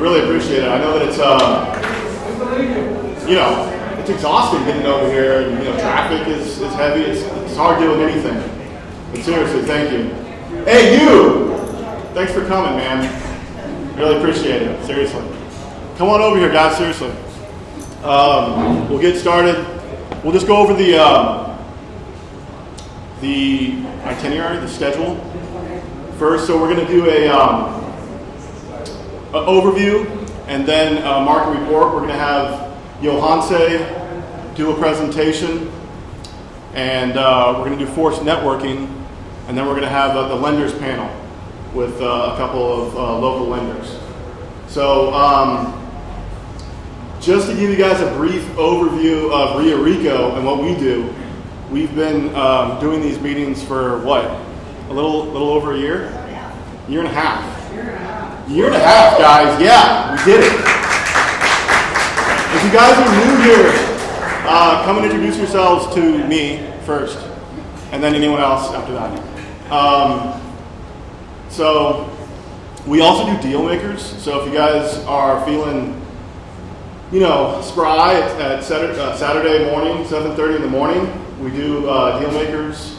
really appreciate it. I know that it's, you know, it's exhausting getting over here, and traffic is heavy. It's hard doing anything. But seriously, thank you. Hey, you! Thanks for coming, man. Really appreciate it. Seriously. Come on over here, guys. Seriously. We'll get started. We'll just go over the itinerary, the schedule first. So we're going to do an overview, and then market report. We're going to have Johanse do a presentation, and we're going to do forced networking, and then we're going to have the lenders panel with a couple of local lenders. So just to give you guys a brief overview of REIA Rico and what we do, we've been doing these meetings for what? A little over a year? Year and a half. Year and a half, guys. Yeah, we did it. If you guys are new here, come and introduce yourselves to me first, and then anyone else after that. So we also do deal makers. So if you guys are feeling, spry at Saturday morning, 7:30 in the morning, we do deal makers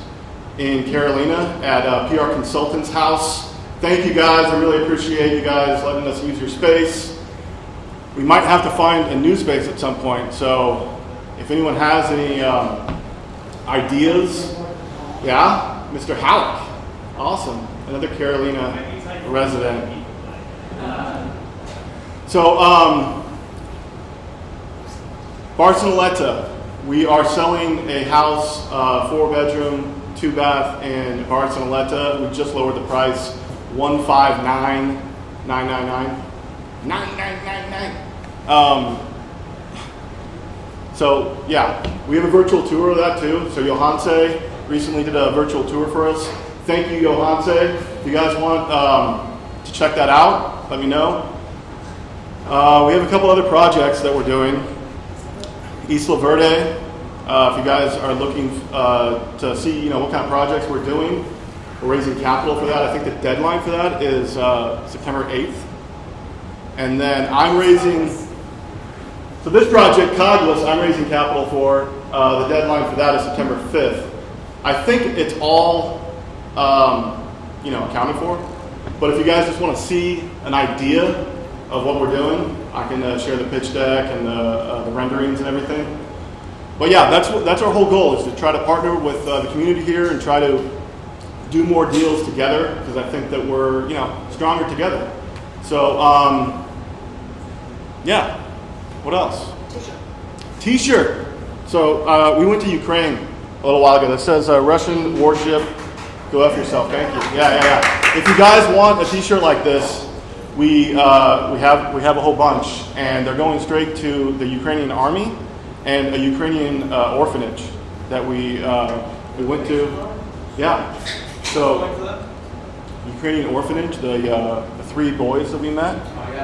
in Carolina at PR Consultants House. Thank you guys. I really appreciate you guys letting us use your space. We might have to find a new space at some point. So if anyone has any ideas, yeah, Mr. Halleck, awesome, another Carolina resident. So Barceloneta, we are selling a house, 4-bedroom, 2-bath in Barceloneta. We just lowered the price, $159,999. 9999. So yeah, we have a virtual tour of that too. So Johanse recently did a virtual tour for us. Thank you, Johanse. If you guys want to check that out, let me know. We have a couple other projects that we're doing. Isla Verde. If you guys are looking to see, what kind of projects we're doing, we're raising capital for that. I think the deadline for that is September 8th. And then I'm raising, so this project, Coglis, I'm raising capital for. The deadline for that is September 5th. I think it's all, accounted for. But if you guys just want to see an idea of what we're doing, I can share the pitch deck and the renderings and everything. But yeah, that's our whole goal, is to try to partner with the community here and try to do more deals together, because I think that we're, stronger together. So, yeah. What else? T-shirt. So we went to Ukraine a little while ago. That says Russian warship. Go F yourself. Thank you. Yeah. If you guys want a T-shirt like this, we have a whole bunch, and they're going straight to the Ukrainian army and a Ukrainian orphanage that we went to. Yeah. So Ukrainian orphanage, the 3 boys that we met.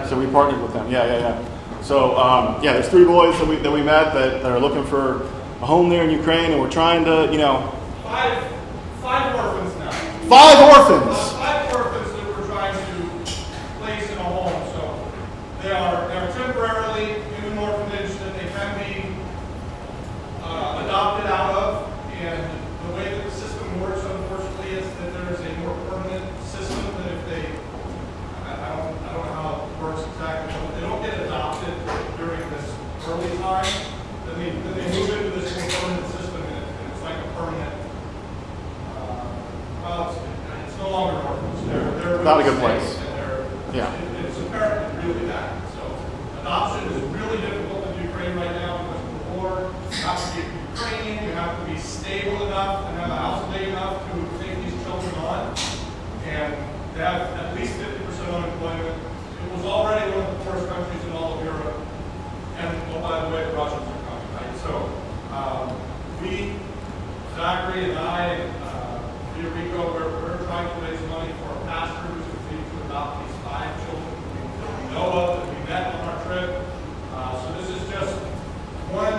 So we partnered with them. Yeah. So there's 3 boys that we met that are looking for a home there in Ukraine, and we're trying to, 5 orphans now. 5 orphans. 5 orphans that we're trying to place in a home. So they're temporarily in an orphanage that they can be adopted out of, and the way that the system works, unfortunately, is that there is a more permanent system that if they, I don't know how it works exactly, but if they don't get adopted during this early time, then they move into this more permanent system, and it's like a permanent, it's no longer orphans. They're Not a good place. Yeah. It's apparently really bad. So adoption is really difficult in Ukraine right now because of the war. You have to be Ukrainian, you have to be stable enough and have a house big enough to take these children on. And they have at least 50% unemployment. It was already one of the poorest countries in all of Europe. And, oh, by the way, the Russians are coming, right? So we, Zachary and I, and REIA Rico, we're trying to raise money for a pastor who's agreed to adopt these 5 children that we know of, that we met on our trip. So this is just one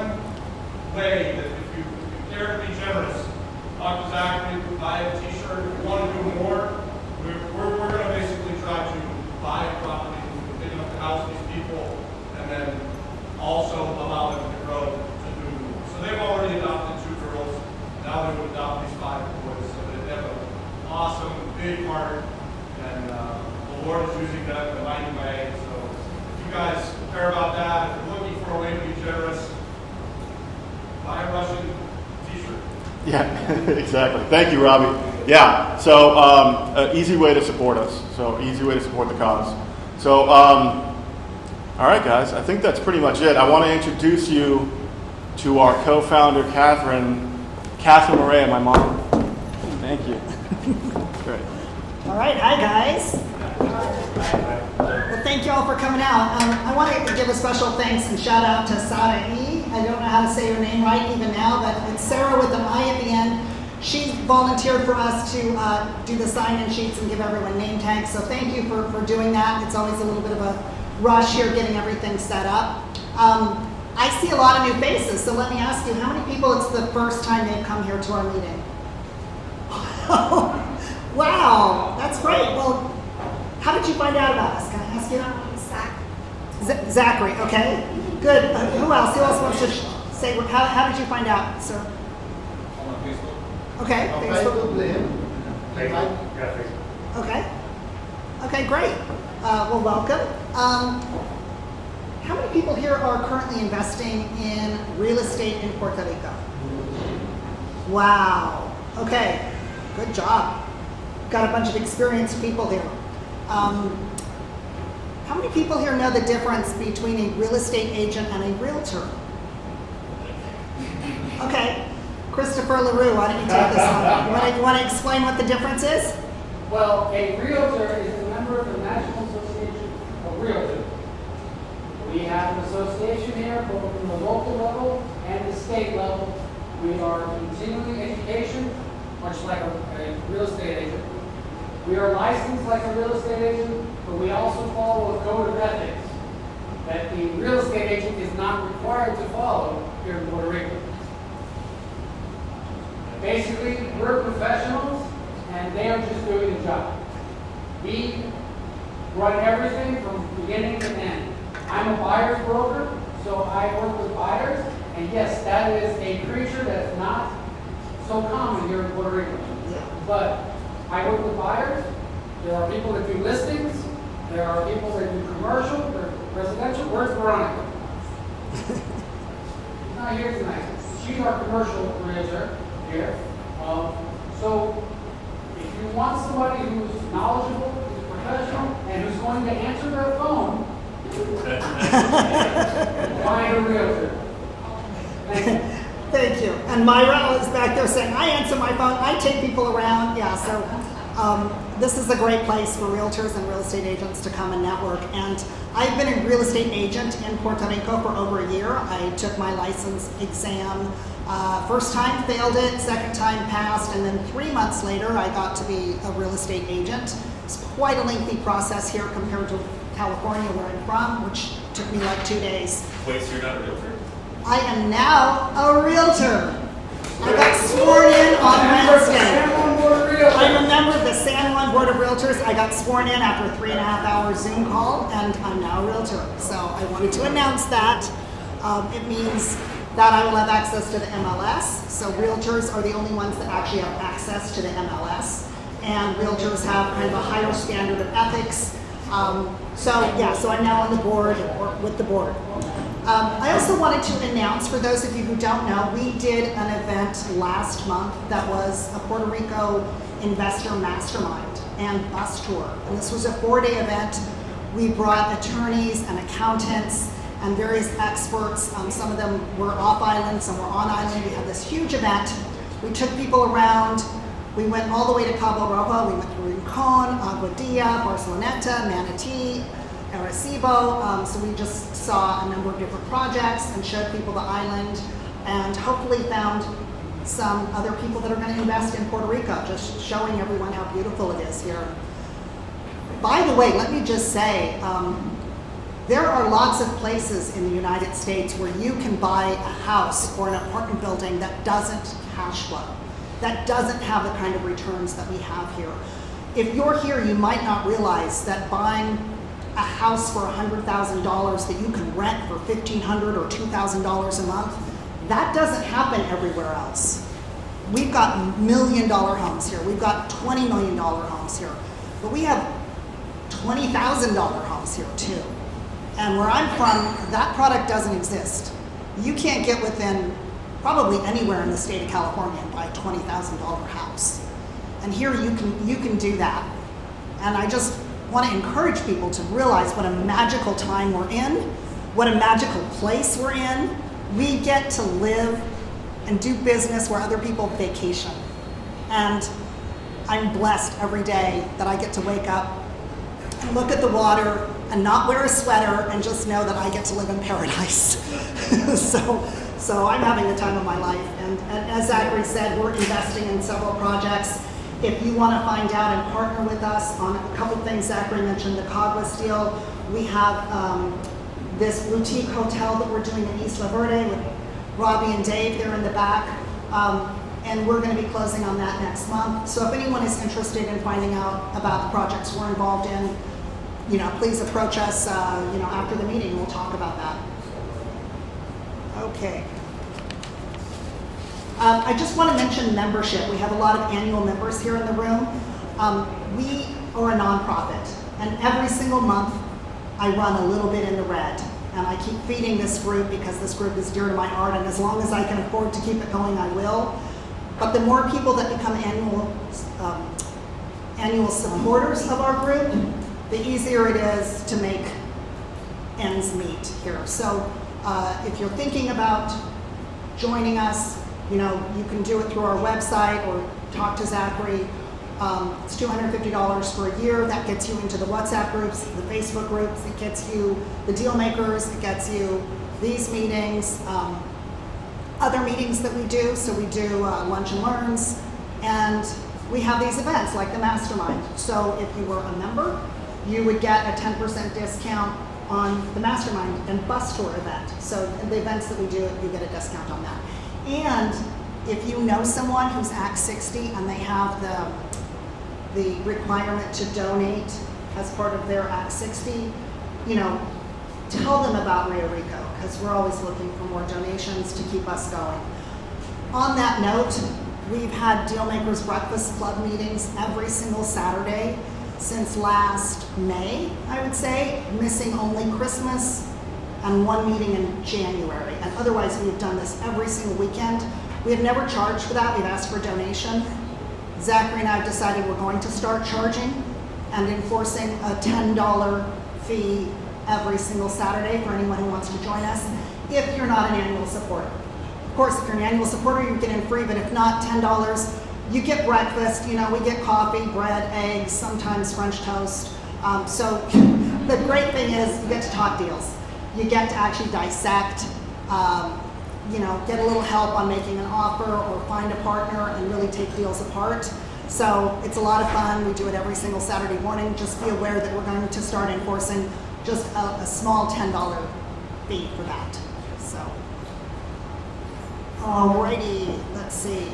way that if you care to be generous, talk to Zachary, buy a T-shirt. If you want to do more, we're going to basically try to buy a property, big enough to house these big part, and the Lord is using that in a mighty way. So if you guys care about that, if you're looking for a way to be generous, buy a Russian t-shirt. Yeah, exactly. Thank you, Robbie. Yeah, so an easy way to support us. So easy way to support the cause. So, all right, guys, I think that's pretty much it. I want to introduce you to our co-founder, Catherine Morea, my mom. Thank you. Great. All right, hi guys. Well, thank you all for coming out. I want to give a special thanks and shout out to Sarah E. I don't know how to say your name right even now, but it's Sarah with an I at the end. She volunteered for us to do the sign-in sheets and give everyone name tags. So thank you for doing that. It's always a little bit of a rush here getting everything set up. I see a lot of new faces, so let me ask you, how many people it's the first time they've come here to our meeting? Wow, that's great. Well, how did you find out about us? Can I ask you that? Zachary, okay. Good. Who else? Who else wants to say, how did you find out, sir? On Facebook. Okay, Facebook. Facebook. Okay. Okay, great. Well, welcome. How many people here are currently investing in real estate in Puerto Rico? Wow. Okay, good job. Got a bunch of experienced people here. How many people here know the difference between a real estate agent and a realtor? Okay, Christopher LaRue, why don't you take this one? You want to explain what the difference is? Well, a realtor is a member of the National Association of Realtors. We have an association here, both from the local level and the state level. We are continuing education, much like a real estate agent. We are licensed like a real estate agent, but we also follow a code of ethics that the real estate agent is not required to follow here in Puerto Rico. Basically, we're professionals, and they are just doing the job. We run everything from beginning to end. I'm a buyer's broker, so I work with buyers, and yes, that is a creature that's not so common here in Puerto Rico. But I work with buyers. There are people that do listings. There are people that do commercial, or residential. Where's Veronica? She's not here tonight. She's our commercial realtor here. So if you want somebody who's knowledgeable, who's professional, and who's going to answer their phone, find a realtor. Thank you. Thank you. And Myra is back there saying, I answer my phone, I take people around. Yeah, so this is a great place for realtors and real estate agents to come and network. And I've been a real estate agent in Puerto Rico for over a year. I took my license exam. First time, failed it. Second time, passed. And then 3 months later, I got to be a real estate agent. It's quite a lengthy process here compared to California, where I'm from, which took me like 2 days. Wait, so you're not a realtor? I am now a realtor. I got sworn in on Wednesday. I'm a member of the San Juan Board of Realtors. I got sworn in after a 3.5-hour Zoom call, and I'm now a realtor. So I wanted to announce that. It means that I will have access to the MLS. So realtors are the only ones that actually have access to the MLS. And realtors have kind of a higher standard of ethics. So I'm now on the board, or with the board. I also wanted to announce, for those of you who don't know, we did an event last month that was a Puerto Rico investor mastermind and bus tour. And this was a 4-day event. We brought attorneys and accountants and various experts. Some of them were off island, some were on island. We had this huge event. We took people around. We went all the way to Cabo Rojo. We went through Rincon, Aguadilla, Barceloneta, Manatee, Arecibo. So we just saw a number of different projects and showed people the island, and hopefully found some other people that are going to invest in Puerto Rico, just showing everyone how beautiful it is here. By the way, let me just say, there are lots of places in the United States where you can buy a house or an apartment building that doesn't cash flow, that doesn't have the kind of returns that we have here. If you're here, you might not realize that buying a house for $100,000 that you can rent for $1,500 or $2,000 a month, that doesn't happen everywhere else. we've got $1 million homes here. We've got $20 million homes here. But we have $20,000 homes here too. And where I'm from, that product doesn't exist. You can't get within probably anywhere in the state of California and buy a $20,000 house. And here you can do that. And I just want to encourage people to realize what a magical time we're in, what a magical place we're in. We get to live and do business where other people vacation. And I'm blessed every day that I get to wake up and look at the water and not wear a sweater and just know that I get to live in paradise. So I'm having the time of my life. And as Zachary said, we're investing in several projects. If you want to find out and partner with us on a couple things, Zachary mentioned the Cogwas deal. We have this boutique hotel that we're doing in Isla Verde with Robbie and Dave. They're in the back. And we're going to be closing on that next month. So if anyone is interested in finding out about the projects we're involved in, please approach us, after the meeting. We'll talk about that. Okay. I just want to mention membership. We have a lot of annual members here in the room. We are a nonprofit, and every single month I run a little bit in the red. And I keep feeding this group because this group is dear to my heart, and as long as I can afford to keep it going, I will. But the more people that become annual supporters of our group, the easier it is to make ends meet here. So if you're thinking about joining us, you can do it through our website or talk to Zachary. It's $250 for a year. That gets you into the WhatsApp groups, the Facebook groups. It gets you the deal makers. It gets you these meetings, other meetings that we do. So we do lunch and learns, and we have these events like the mastermind. So if you were a member, you would get a 10% discount on the mastermind and bus tour event. So the events that we do, you get a discount on that. And if you know someone who's Act 60 and they have the requirement to donate as part of their Act 60, tell them about REIA Rico, because we're always looking for more donations to keep us going. On that note, we've had Dealmakers Breakfast Club meetings every single Saturday since last May, I would say, missing only Christmas and one meeting in January. And otherwise, we've done this every single weekend. We have never charged for that. We've asked for a donation. Zachary and I have decided we're going to start charging and enforcing a $10 fee every single Saturday for anyone who wants to join us, if you're not an annual supporter. Of course, if you're an annual supporter, you get in free, but if not, $10. You get breakfast, we get coffee, bread, eggs, sometimes French toast. So the great thing is you get to talk deals. You get to actually dissect, get a little help on making an offer or find a partner and really take deals apart. So it's a lot of fun. We do it every single Saturday morning. Just be aware that we're going to start enforcing just a small $10 fee for that. So, alrighty, let's see.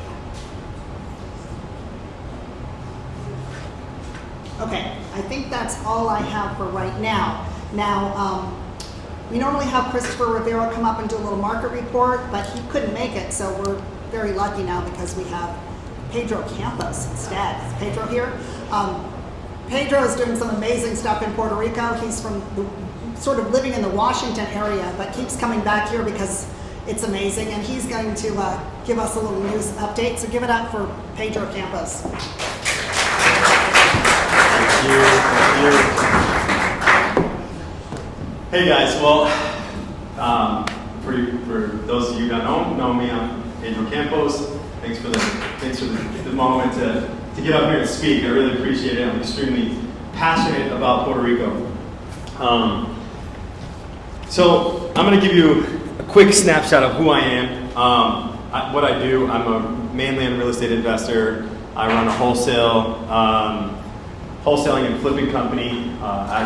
Okay, I think that's all I have for right now. Now, we normally have Christopher Rivera come up and do a little market report, but he couldn't make it, so we're very lucky now because we have Pedro Campos instead. Is Pedro here? Pedro is doing some amazing stuff in Puerto Rico. He's from sort of living in the Washington area, but keeps coming back here because it's amazing, and he's going to give us a little news update. So give it up for Pedro Campos. Thank you. Hey guys, well, for those of you that don't know me, I'm Pedro Campos. Thanks for the moment to get up here and speak. I really appreciate it. I'm extremely passionate about Puerto Rico. So I'm going to give you a quick snapshot of who I am. What I do, I'm a mainland real estate investor. I run a wholesaling and flipping company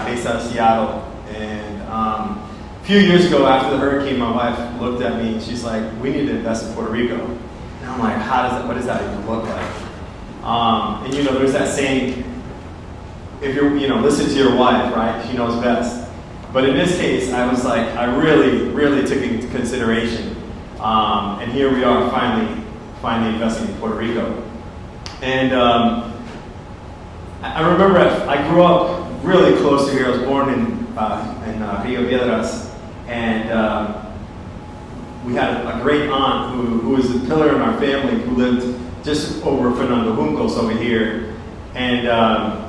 based out of Seattle. And a few years ago after the hurricane, my wife looked at me and she's like, we need to invest in Puerto Rico. And I'm like, what does that even look like? And there's that saying, if listen to your wife, right? She knows best. But in this case, I was like, I really, really took it into consideration. And here we are finally investing in Puerto Rico. And I remember I grew up really close to here. I was born in Rio Piedras, and we had a great aunt who was a pillar in our family, who lived just over Fernando Juncos over here. And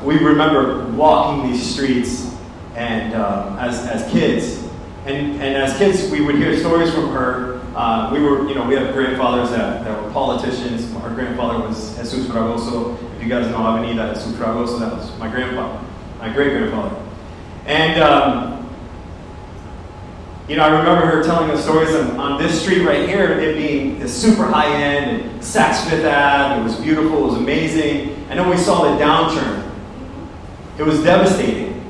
we remember walking these streets and as kids. And as kids, we would hear stories from her. We have grandfathers that were politicians. Our grandfather was Jesus Fragoso. If you guys know Avenida Jesus Fragoso, that was my grandfather, my great-grandfather. And I remember her telling us stories on this street right here, it being super high-end, and Saks Fifth Ave. It was beautiful, it was amazing. And then we saw the downturn. It was devastating.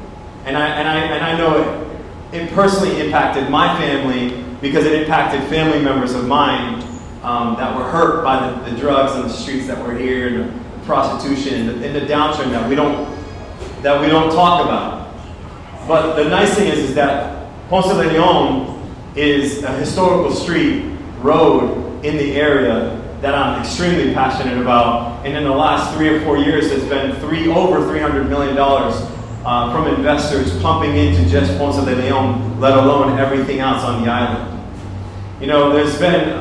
And I know it personally impacted my family, because it impacted family members of mine that were hurt by the drugs on the streets that were here, and the prostitution, and the downturn that we don't talk about. But the nice thing is that Ponce de Leon is a historical road in the area that I'm extremely passionate about. And in the last 3 or 4 years, there's been over $300 million from investors pumping into just Ponce de Leon, let alone everything else on the island. There's been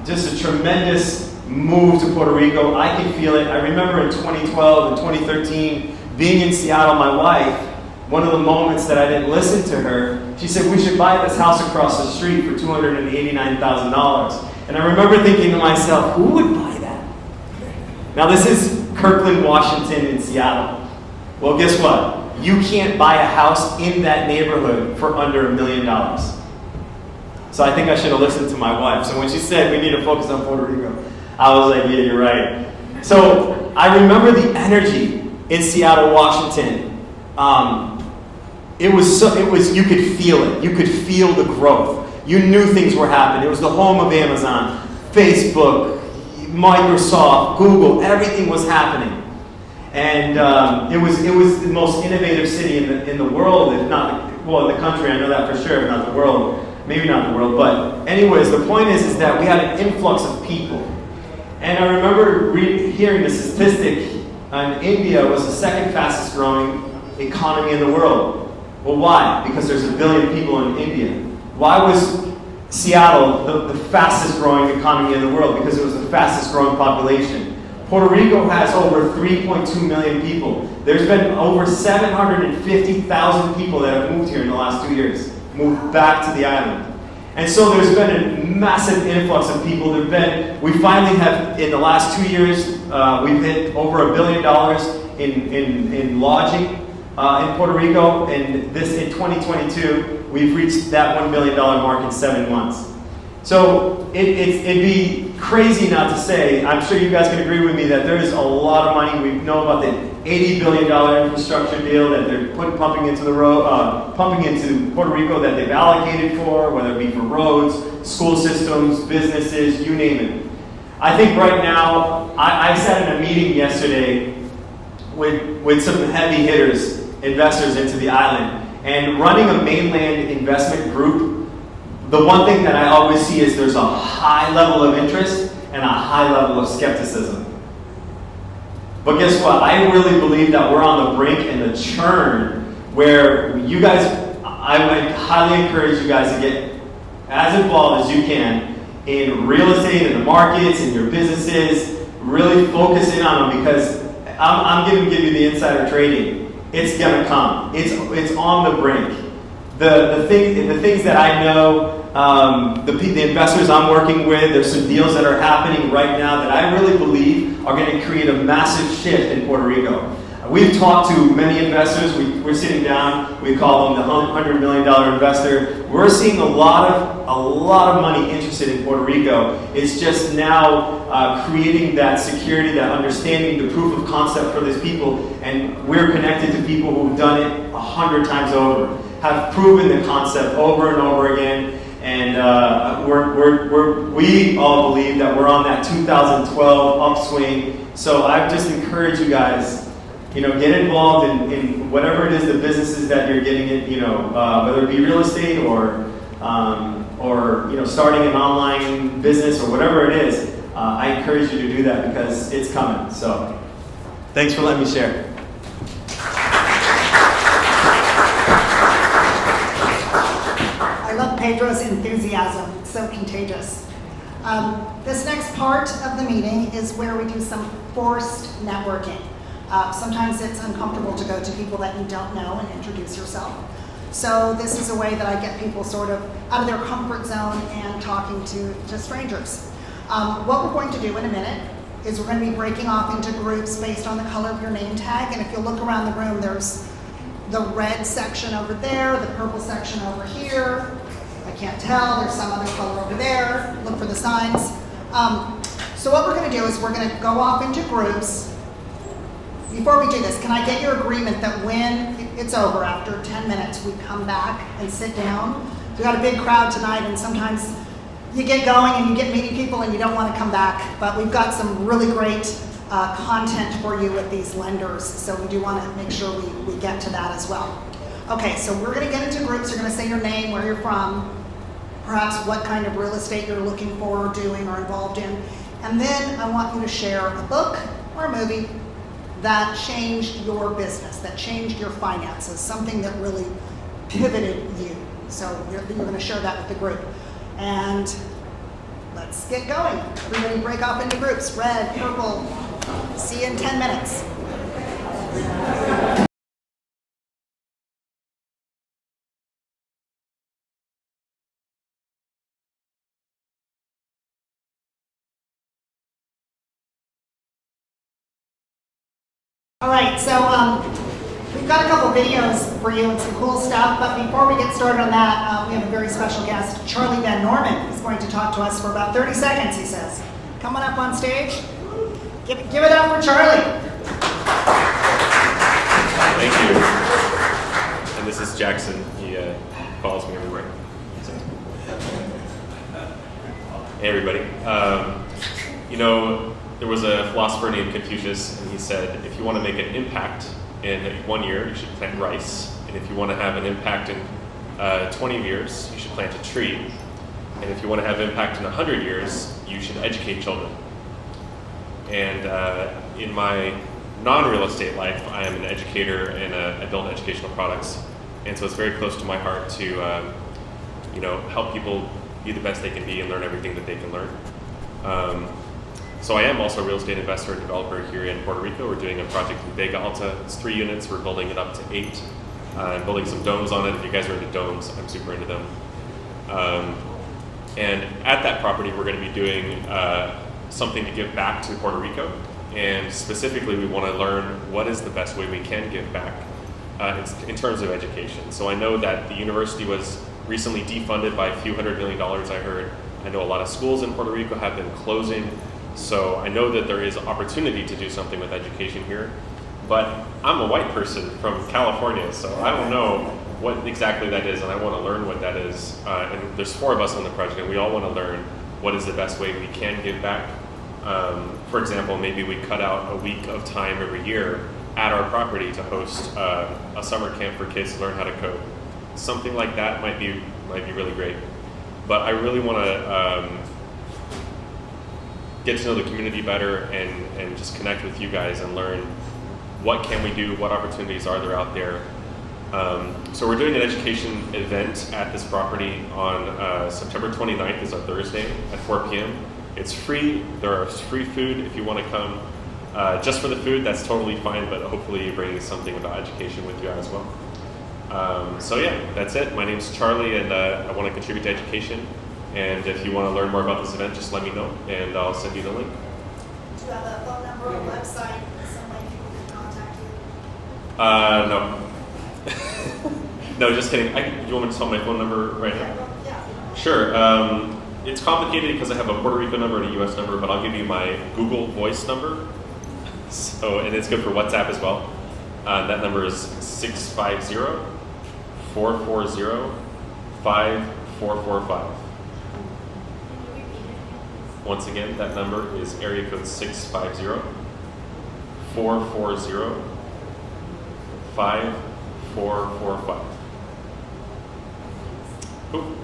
just a tremendous move to Puerto Rico. I can feel it. I remember in 2012 and 2013, being in Seattle, my wife, one of the moments that I didn't listen to her, she said, we should buy this house across the street for $289,000. And I remember thinking to myself, who would buy that? Now this is Kirkland, Washington, in Seattle. Well, guess what? You can't buy a house in that neighborhood for under $1 million. So I think I should have listened to my wife. So when she said we need to focus on Puerto Rico, I was like, yeah, you're right. So I remember the energy in Seattle, Washington. It was you could feel it. You could feel the growth. You knew things were happening. It was the home of Amazon, Facebook, Microsoft, Google. Everything was happening. And it was the most innovative city in the world, if not, in the country, I know that for sure, if not the world. Maybe not the world, but anyways, the point is that we had an influx of people. And I remember hearing the statistic, India was the second fastest growing economy in the world. Well, why? Because there's 1 billion people in India. Why was Seattle the fastest growing economy in the world? Because it was the fastest growing population. Puerto Rico has over 3.2 million people. There's been over 750,000 people that have moved here in the last 2 years. Moved back to the island. And so there's been a massive influx of people. We finally have, in the last 2 years, we've hit over $1 billion in lodging in Puerto Rico. And in 2022, we've reached that $1 billion mark in 7 months. So it'd be crazy not to say, I'm sure you guys can agree with me, that there is a lot of money. We know about the $80 billion infrastructure deal that they're pumping into Puerto Rico, that they've allocated for, whether it be for roads, school systems, businesses, you name it. I think right now, I sat in a meeting yesterday with some heavy hitters, investors into the island, and running a mainland investment group, the one thing that I always see is there's a high level of interest and a high level of skepticism. But guess what? I really believe that we're on the brink and the churn where you guys, I would highly encourage you guys to get as involved as you can in real estate, in the markets, in your businesses. Really focus in on them, because I'm going to give you the insider trading. It's going to come. It's on the brink. The things that I know, the investors I'm working with, there's some deals that are happening right now that I really believe are going to create a massive shift in Puerto Rico. We've talked to many investors. We're sitting down. We call them the $100 million investor. We're seeing a lot of money interested in Puerto Rico. It's just now creating that security, that understanding, the proof of concept for these people. And we're connected to people who've done it 100 times over, have proven the concept over and over again. And we all believe that we're on that 2012 upswing. So I just encourage you guys, get involved in whatever it is, the businesses that you're getting in, whether it be real estate or starting an online business or whatever it is. I encourage you to do that because it's coming. So thanks for letting me share. I love Pedro's enthusiasm. It's so contagious. This next part of the meeting is where we do some forced networking. Sometimes it's uncomfortable to go to people that you don't know and introduce yourself. So this is a way that I get people sort of out of their comfort zone and talking to strangers. What we're going to do in a minute is we're going to be breaking off into groups based on the color of your name tag. And if you look around the room, there's the red section over there, the purple section over here. I can't tell, there's some other color over there. Look for the signs. So what we're going to do is we're going to go off into groups. Before we do this, can I get your agreement that when it's over, after 10 minutes, we come back and sit down? We've got a big crowd tonight, and sometimes you get going and you get meeting people and you don't want to come back, but we've got some really great content for you with these lenders, so we do want to make sure we get to that as well. Okay, so we're going to get into groups. You're going to say your name, where you're from, perhaps what kind of real estate you're looking for, doing, or involved in, and then I want you to share a book or a movie that changed your business, that changed your finances, something that really pivoted you. So you're going to share that with the group. And let's get going. Everybody break off into groups. Red, purple. See you in 10 minutes. All right, so we've got a couple videos for you and some cool stuff, but before we get started on that, we have a very special guest, Charlie Van Norman, is going to talk to us for about 30 seconds, he says. Coming up on stage. Give it up for Charlie. Thank you. And this is Jackson. He follows me everywhere. Hey, everybody. There was a philosopher named Confucius, and he said, if you want to make an impact in 1 year, you should plant rice. And if you want to have an impact in 20 years, you should plant a tree. And if you want to have impact in 100 years, you should educate children. And in my non-real estate life, I am an educator and I build educational products. And so it's very close to my heart to help people be the best they can be and learn everything that they can learn. So I am also a real estate investor and developer here in Puerto Rico. We're doing a project in Vega Alta. It's 3 units. We're building it up to 8. I'm building some domes on it. If you guys are into domes, I'm super into them. And at that property, we're going to be doing something to give back to Puerto Rico. And specifically, we want to learn what is the best way we can give back in terms of education. So I know that the university was recently defunded by a few $100 million, I heard. I know a lot of schools in Puerto Rico have been closing. So I know that there is opportunity to do something with education here, but I'm a white person from California, so I don't know what exactly that is, and I want to learn what that is. And there's 4 of us on the project, and we all want to learn what is the best way we can give back. For example, maybe we cut out a week of time every year at our property to host a summer camp for kids to learn how to code. Something like that might be really great. But I really want to get to know the community better and just connect with you guys and learn what can we do, what opportunities are there out there. So we're doing an education event at this property on September 29th is a Thursday at 4 p.m. It's free. There is free food if you want to come. Just for the food, that's totally fine, but hopefully you're bringing something about education with you as well. So yeah, that's it. My name's Charlie, and I want to contribute to education. And if you want to learn more about this event, just let me know, and I'll send you the link. Do you have a phone number or a website, some way people can contact you? No. No, just kidding. You want me to tell my phone number right now? Yeah. Sure. It's complicated because I have a Puerto Rico number and a U.S. number, but I'll give you my Google Voice number. And it's good for WhatsApp as well. That number is 650-440-5445. Once again, that number is area code 650-440-5445. Cool.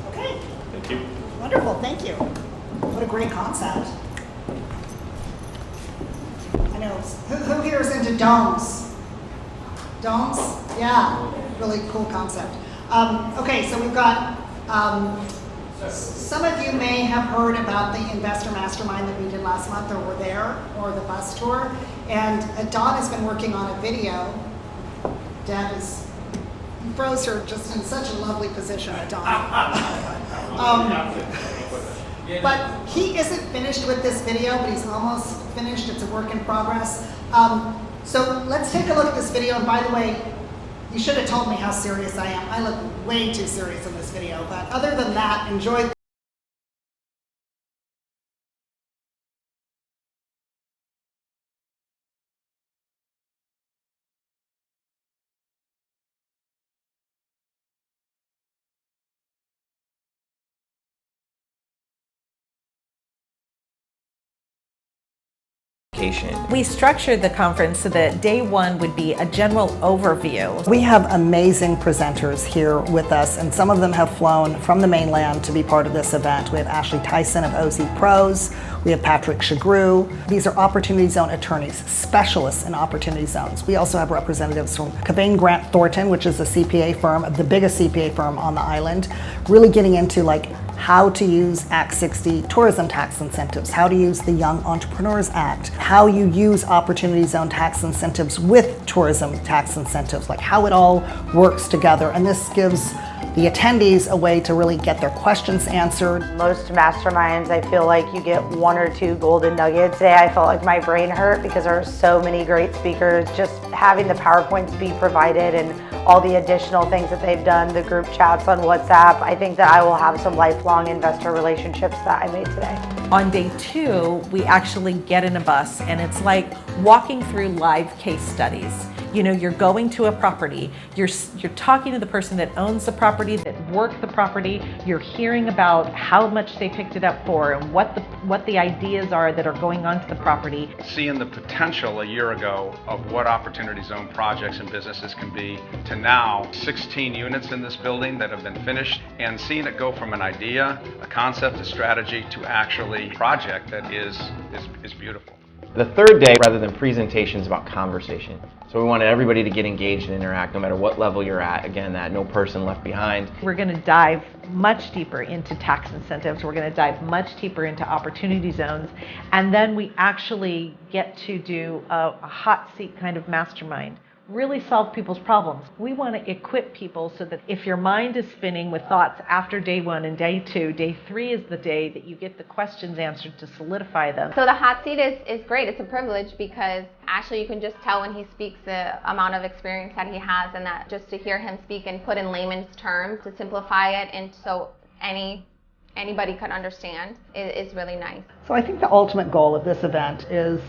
Okay. Thank you. Wonderful. Thank you. What a great concept. I know. Who here is into domes? Domes? Yeah, really cool concept. Okay, so we've got, some of you may have heard about the Investor Mastermind that we did last month, or were there, or the bus tour. And Dawn has been working on a video. Deb is, you froze her just in such a lovely position, Dawn. But he isn't finished with this video, but he's almost finished. It's a work in progress. So let's take a look at this video. And by the way, you should have told me how serious I am. I look way too serious in this video. But other than that, enjoy. We structured the conference so that day one would be a general overview. We have amazing presenters here with us, and some of them have flown from the mainland to be part of this event. We have Ashley Tyson of OZ Pros. We have Patrick Shagru. These are Opportunity Zone attorneys, specialists in Opportunity Zones. We also have representatives from Cobain Grant Thornton, which is a CPA firm, the biggest CPA firm on the island, really getting into like how to use Act 60 tourism tax incentives, how to use the Young Entrepreneurs Act, how you use Opportunity Zone tax incentives with tourism tax incentives, like how it all works together. And this gives the attendees a way to really get their questions answered. Most masterminds, I feel like you get one or two golden nuggets. Today I felt like my brain hurt because there are so many great speakers. Just having the PowerPoints be provided and all the additional things that they've done, the group chats on WhatsApp, I think that I will have some lifelong investor relationships that I made today. On day two, we actually get in a bus, and it's like walking through live case studies. You know, you're going to a property, you're talking to the person that owns the property, that worked the property, you're hearing about how much they picked it up for and what the ideas are that are going on to the property. Seeing the potential a year ago of what Opportunity Zone projects and businesses can be to now 16 units in this building that have been finished, and seeing it go from an idea, a concept, a strategy to actually a project that is beautiful. The third day, rather than presentations, is about conversation. So we wanted everybody to get engaged and interact no matter what level you're at. Again, that no person left behind. We're going to dive much deeper into tax incentives. We're going to dive much deeper into opportunity zones. And then we actually get to do a hot seat kind of mastermind. Really solve people's problems. We want to equip people so that if your mind is spinning with thoughts after day one and day two, day three is the day that you get the questions answered to solidify them. So the hot seat is great. It's a privilege because Ashley, you can just tell when he speaks the amount of experience that he has, and that just to hear him speak and put in layman's terms to simplify it and so anybody could understand is really nice. So I think the ultimate goal of this event is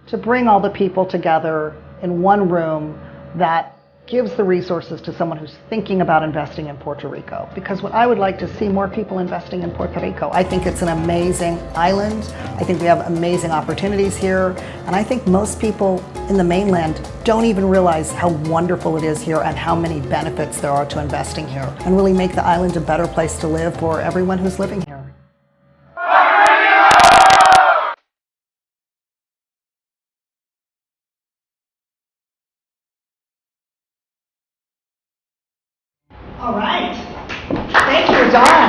to bring all the people together in one room that gives the resources to someone who's thinking about investing in Puerto Rico. Because what I would like to see more people investing in Puerto Rico. I think it's an amazing island. I think we have amazing opportunities here. And I think most people in the mainland don't even realize how wonderful it is here and how many benefits there are to investing here, and really make the island a better place to live for everyone who's living here. All right. Thank you, Don.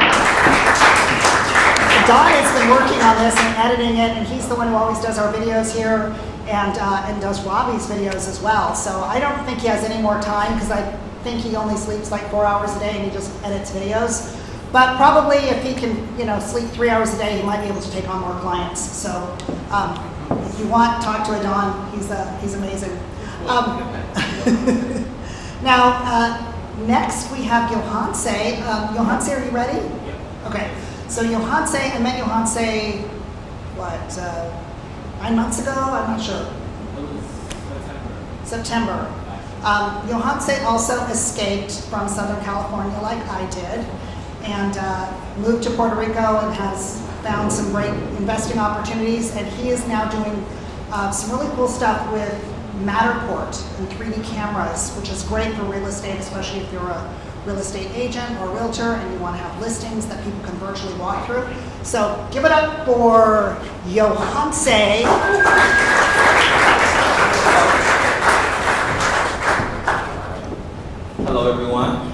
Don has been working on this and editing it, and he's the one who always does our videos here and does Robbie's videos as well. So I don't think he has any more time because I think he only sleeps like 4 hours a day and he just edits videos. But probably if he can, sleep 3 hours a day, he might be able to take on more clients. So if you want, talk to a Don. He's amazing. Now. Next, we have Johanse. Johanse, are you ready? Yeah. Okay. So Johanse, I met Johanse, 9 months ago? I'm not sure. It was September. Johanse also escaped from Southern California like I did and moved to Puerto Rico and has found some great investing opportunities, and he is now doing some really cool stuff with Matterport and 3D cameras, which is great for real estate, especially if you're a real estate agent or realtor and you want to have listings that people can virtually walk through. So give it up for Johanse. Hello everyone.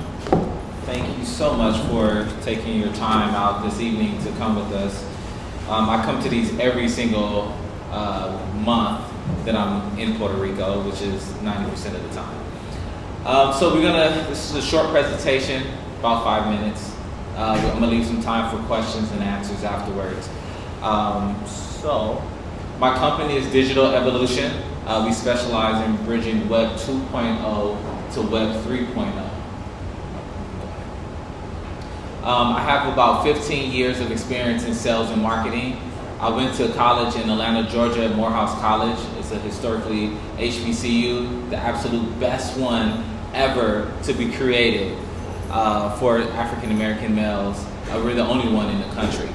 Thank you so much for taking your time out this evening to come with us. I come to these every single month that I'm in Puerto Rico, which is 90% of the time. So this is a short presentation, about 5 minutes. I'm gonna leave some time for questions and answers afterwards. So my company is Digital Evolution. We specialize in bridging Web 2.0 to Web 3.0. I have about 15 years of experience in sales and marketing. I went to college in Atlanta, Georgia at Morehouse College. It's a historically HBCU, the absolute best one ever to be created for African American males. We're the only one in the country.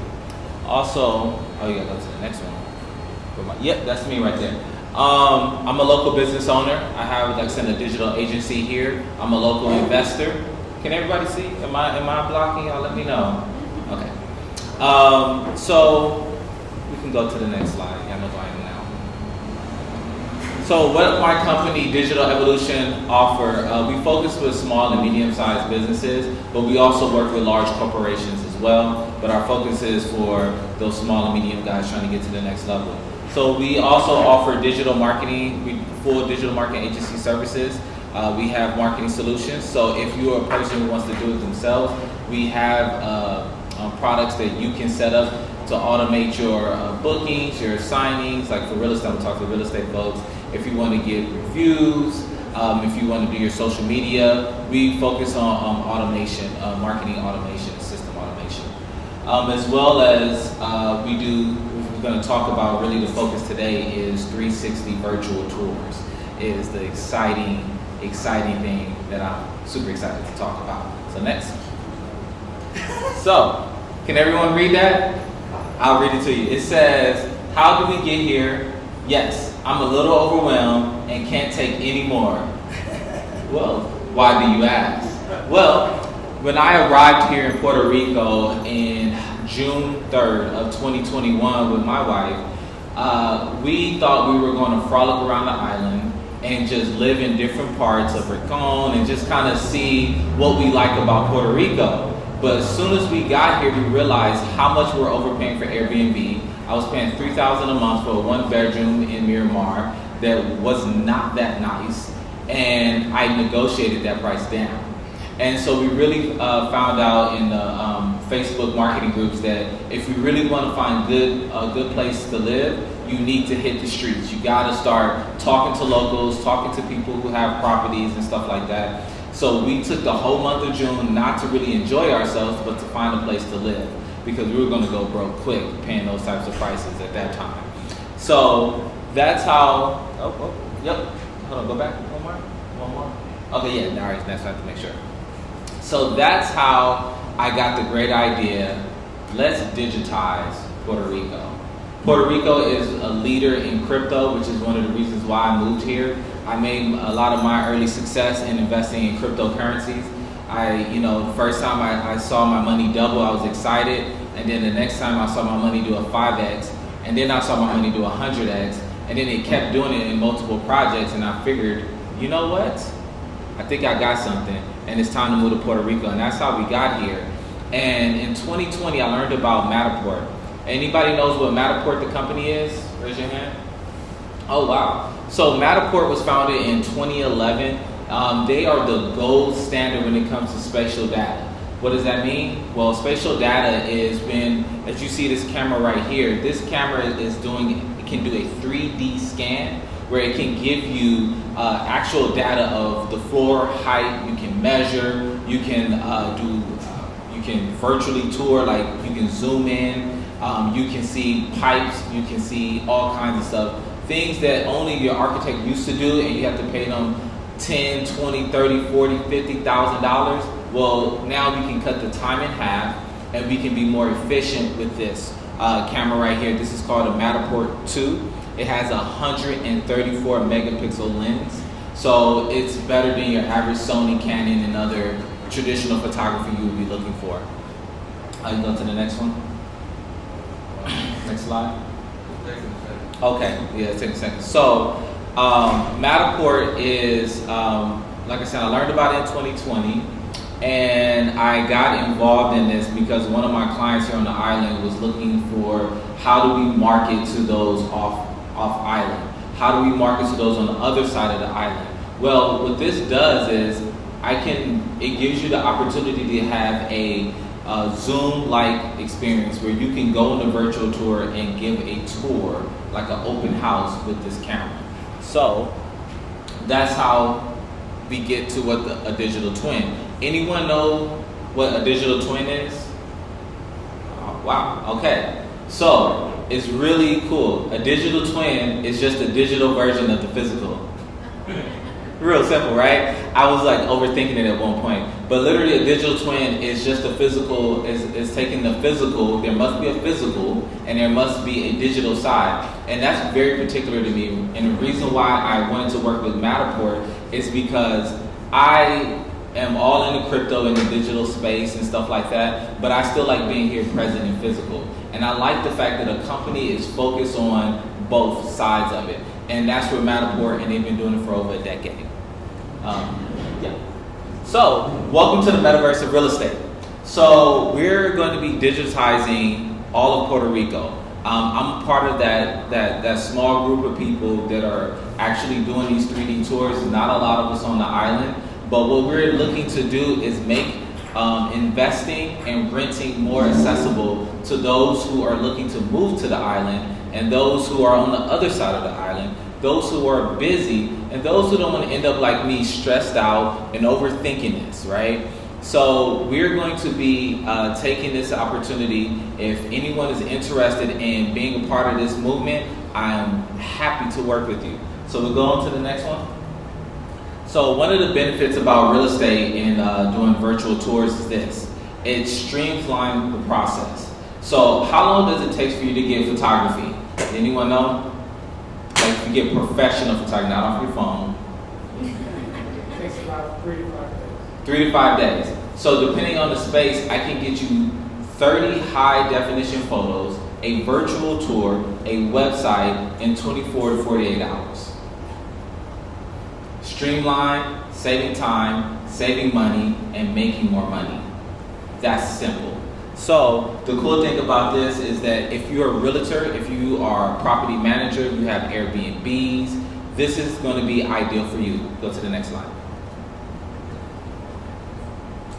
Also, oh yeah, go to the next one. Yep, that's me right there. I'm a local business owner. I have, like I said, a digital agency here. I'm a local investor. Can everybody see? Am I blocking? Y'all let me know. Okay. So we can go to the next slide. Y'all know who I am now. So what my company, Digital Evolution, offer, we focus with small and medium-sized businesses, but we also work with large corporations as well. But our focus is for those small and medium guys trying to get to the next level. So we also offer digital marketing, full digital marketing agency services. We have marketing solutions. So if you're a person who wants to do it themselves, we have products that you can set up to automate your bookings, your signings. Like for real estate, I'm talking to real estate folks. If you want to get reviews, if you want to do your social media, we focus on automation, marketing automation, system automation. As well as we're going to talk about, really the focus today is 360 virtual tours, is the exciting thing that I'm super excited to talk about. So next. So, can everyone read that? I'll read it to you. It says, how did we get here? Yes, I'm a little overwhelmed and can't take any more. Well, why do you ask? Well, when I arrived here in Puerto Rico in June 3rd of 2021 with my wife, we thought we were going to frolic around the island and just live in different parts of Rincon and just kind of see what we like about Puerto Rico. But as soon as we got here, we realized how much we're overpaying for Airbnb. I was paying $3,000 a month for a 1-bedroom in Miramar that was not that nice, and I negotiated that price down. And so we really found out in the Facebook marketing groups that if you really want to find a good place to live, you need to hit the streets. You got to start talking to locals, talking to people who have properties and stuff like that. So we took the whole month of June not to really enjoy ourselves, but to find a place to live, because we were going to go broke quick paying those types of prices at that time. So that's how, yep, hold on, go back, one more. Okay, yeah, all right, that's what I have to make sure. So that's how I got the great idea, let's digitize Puerto Rico. Puerto Rico is a leader in crypto, which is one of the reasons why I moved here. I made a lot of my early success in investing in cryptocurrencies. The first time I saw my money double, I was excited. And then the next time I saw my money do a 5X, and then I saw my money do 100X, and then it kept doing it in multiple projects, and I figured, you know what? I think I got something, and it's time to move to Puerto Rico, and that's how we got here. And in 2020, I learned about Matterport. Anybody knows what Matterport, the company, is? Raise your hand. Oh, wow. So Matterport was founded in 2011. They are the gold standard when it comes to spatial data. What does that mean? Well, spatial data is when, as you see this camera right here, this camera it can do a 3D scan where it can give you actual data of the floor height. You can measure, you can you can virtually tour, like you can zoom in, you can see pipes, you can see all kinds of stuff. Things that only your architect used to do, and you have to pay them $10, $20, $30, $40, $50,000. Well, now we can cut the time in half, and we can be more efficient with this camera right here. This is called a Matterport 2. It has a 134 megapixel lens, so it's better than your average Sony, Canon, and other traditional photography you would be looking for. You go to the next one. Next slide. Okay, yeah, take a second. So, Matterport is, like I said, I learned about it in 2020, and I got involved in this because one of my clients here on the island was looking for how do we market to those off island? How do we market to those on the other side of the island? Well, what this does is it gives you the opportunity to have a Zoom-like experience where you can go on a virtual tour and give a tour, like an open house with this camera. So that's how we get to a digital twin. Anyone know what a digital twin is? Oh, wow, okay. So it's really cool. A digital twin is just a digital version of the physical. Real simple, right? I was like overthinking it at one point. But literally a digital twin is just a physical, is taking the physical, there must be a physical, and there must be a digital side. And that's very particular to me. And the reason why I wanted to work with Matterport is because I am all in the crypto and the digital space and stuff like that, but I still like being here present and physical. And I like the fact that a company is focused on both sides of it. And that's where Matterport, and they've been doing it for over a decade. Yeah. So, welcome to the metaverse of real estate. So, we're going to be digitizing all of Puerto Rico. I'm part of that small group of people that are actually doing these 3D tours. Not a lot of us on the island, but what we're looking to do is make investing and renting more accessible to those who are looking to move to the island and those who are on the other side of the island, those who are busy, and those who don't want to end up like me, stressed out and overthinking this, right? So we're going to be taking this opportunity. If anyone is interested in being a part of this movement, I'm happy to work with you. So we'll go on to the next one. So one of the benefits about real estate and doing virtual tours is this. It streamlines the process. So how long does it take for you to get photography? Anyone know? Like you get professional photography, not off your phone. It takes about 3 to 5 days. 3 to 5 days. So depending on the space, I can get you 30 high definition photos, a virtual tour, a website in 24 to 48 hours. Streamline, saving time, saving money, and making more money. That's simple. So the cool thing about this is that if you're a realtor, if you are a property manager, you have Airbnbs, this is going to be ideal for you. Go to the next slide.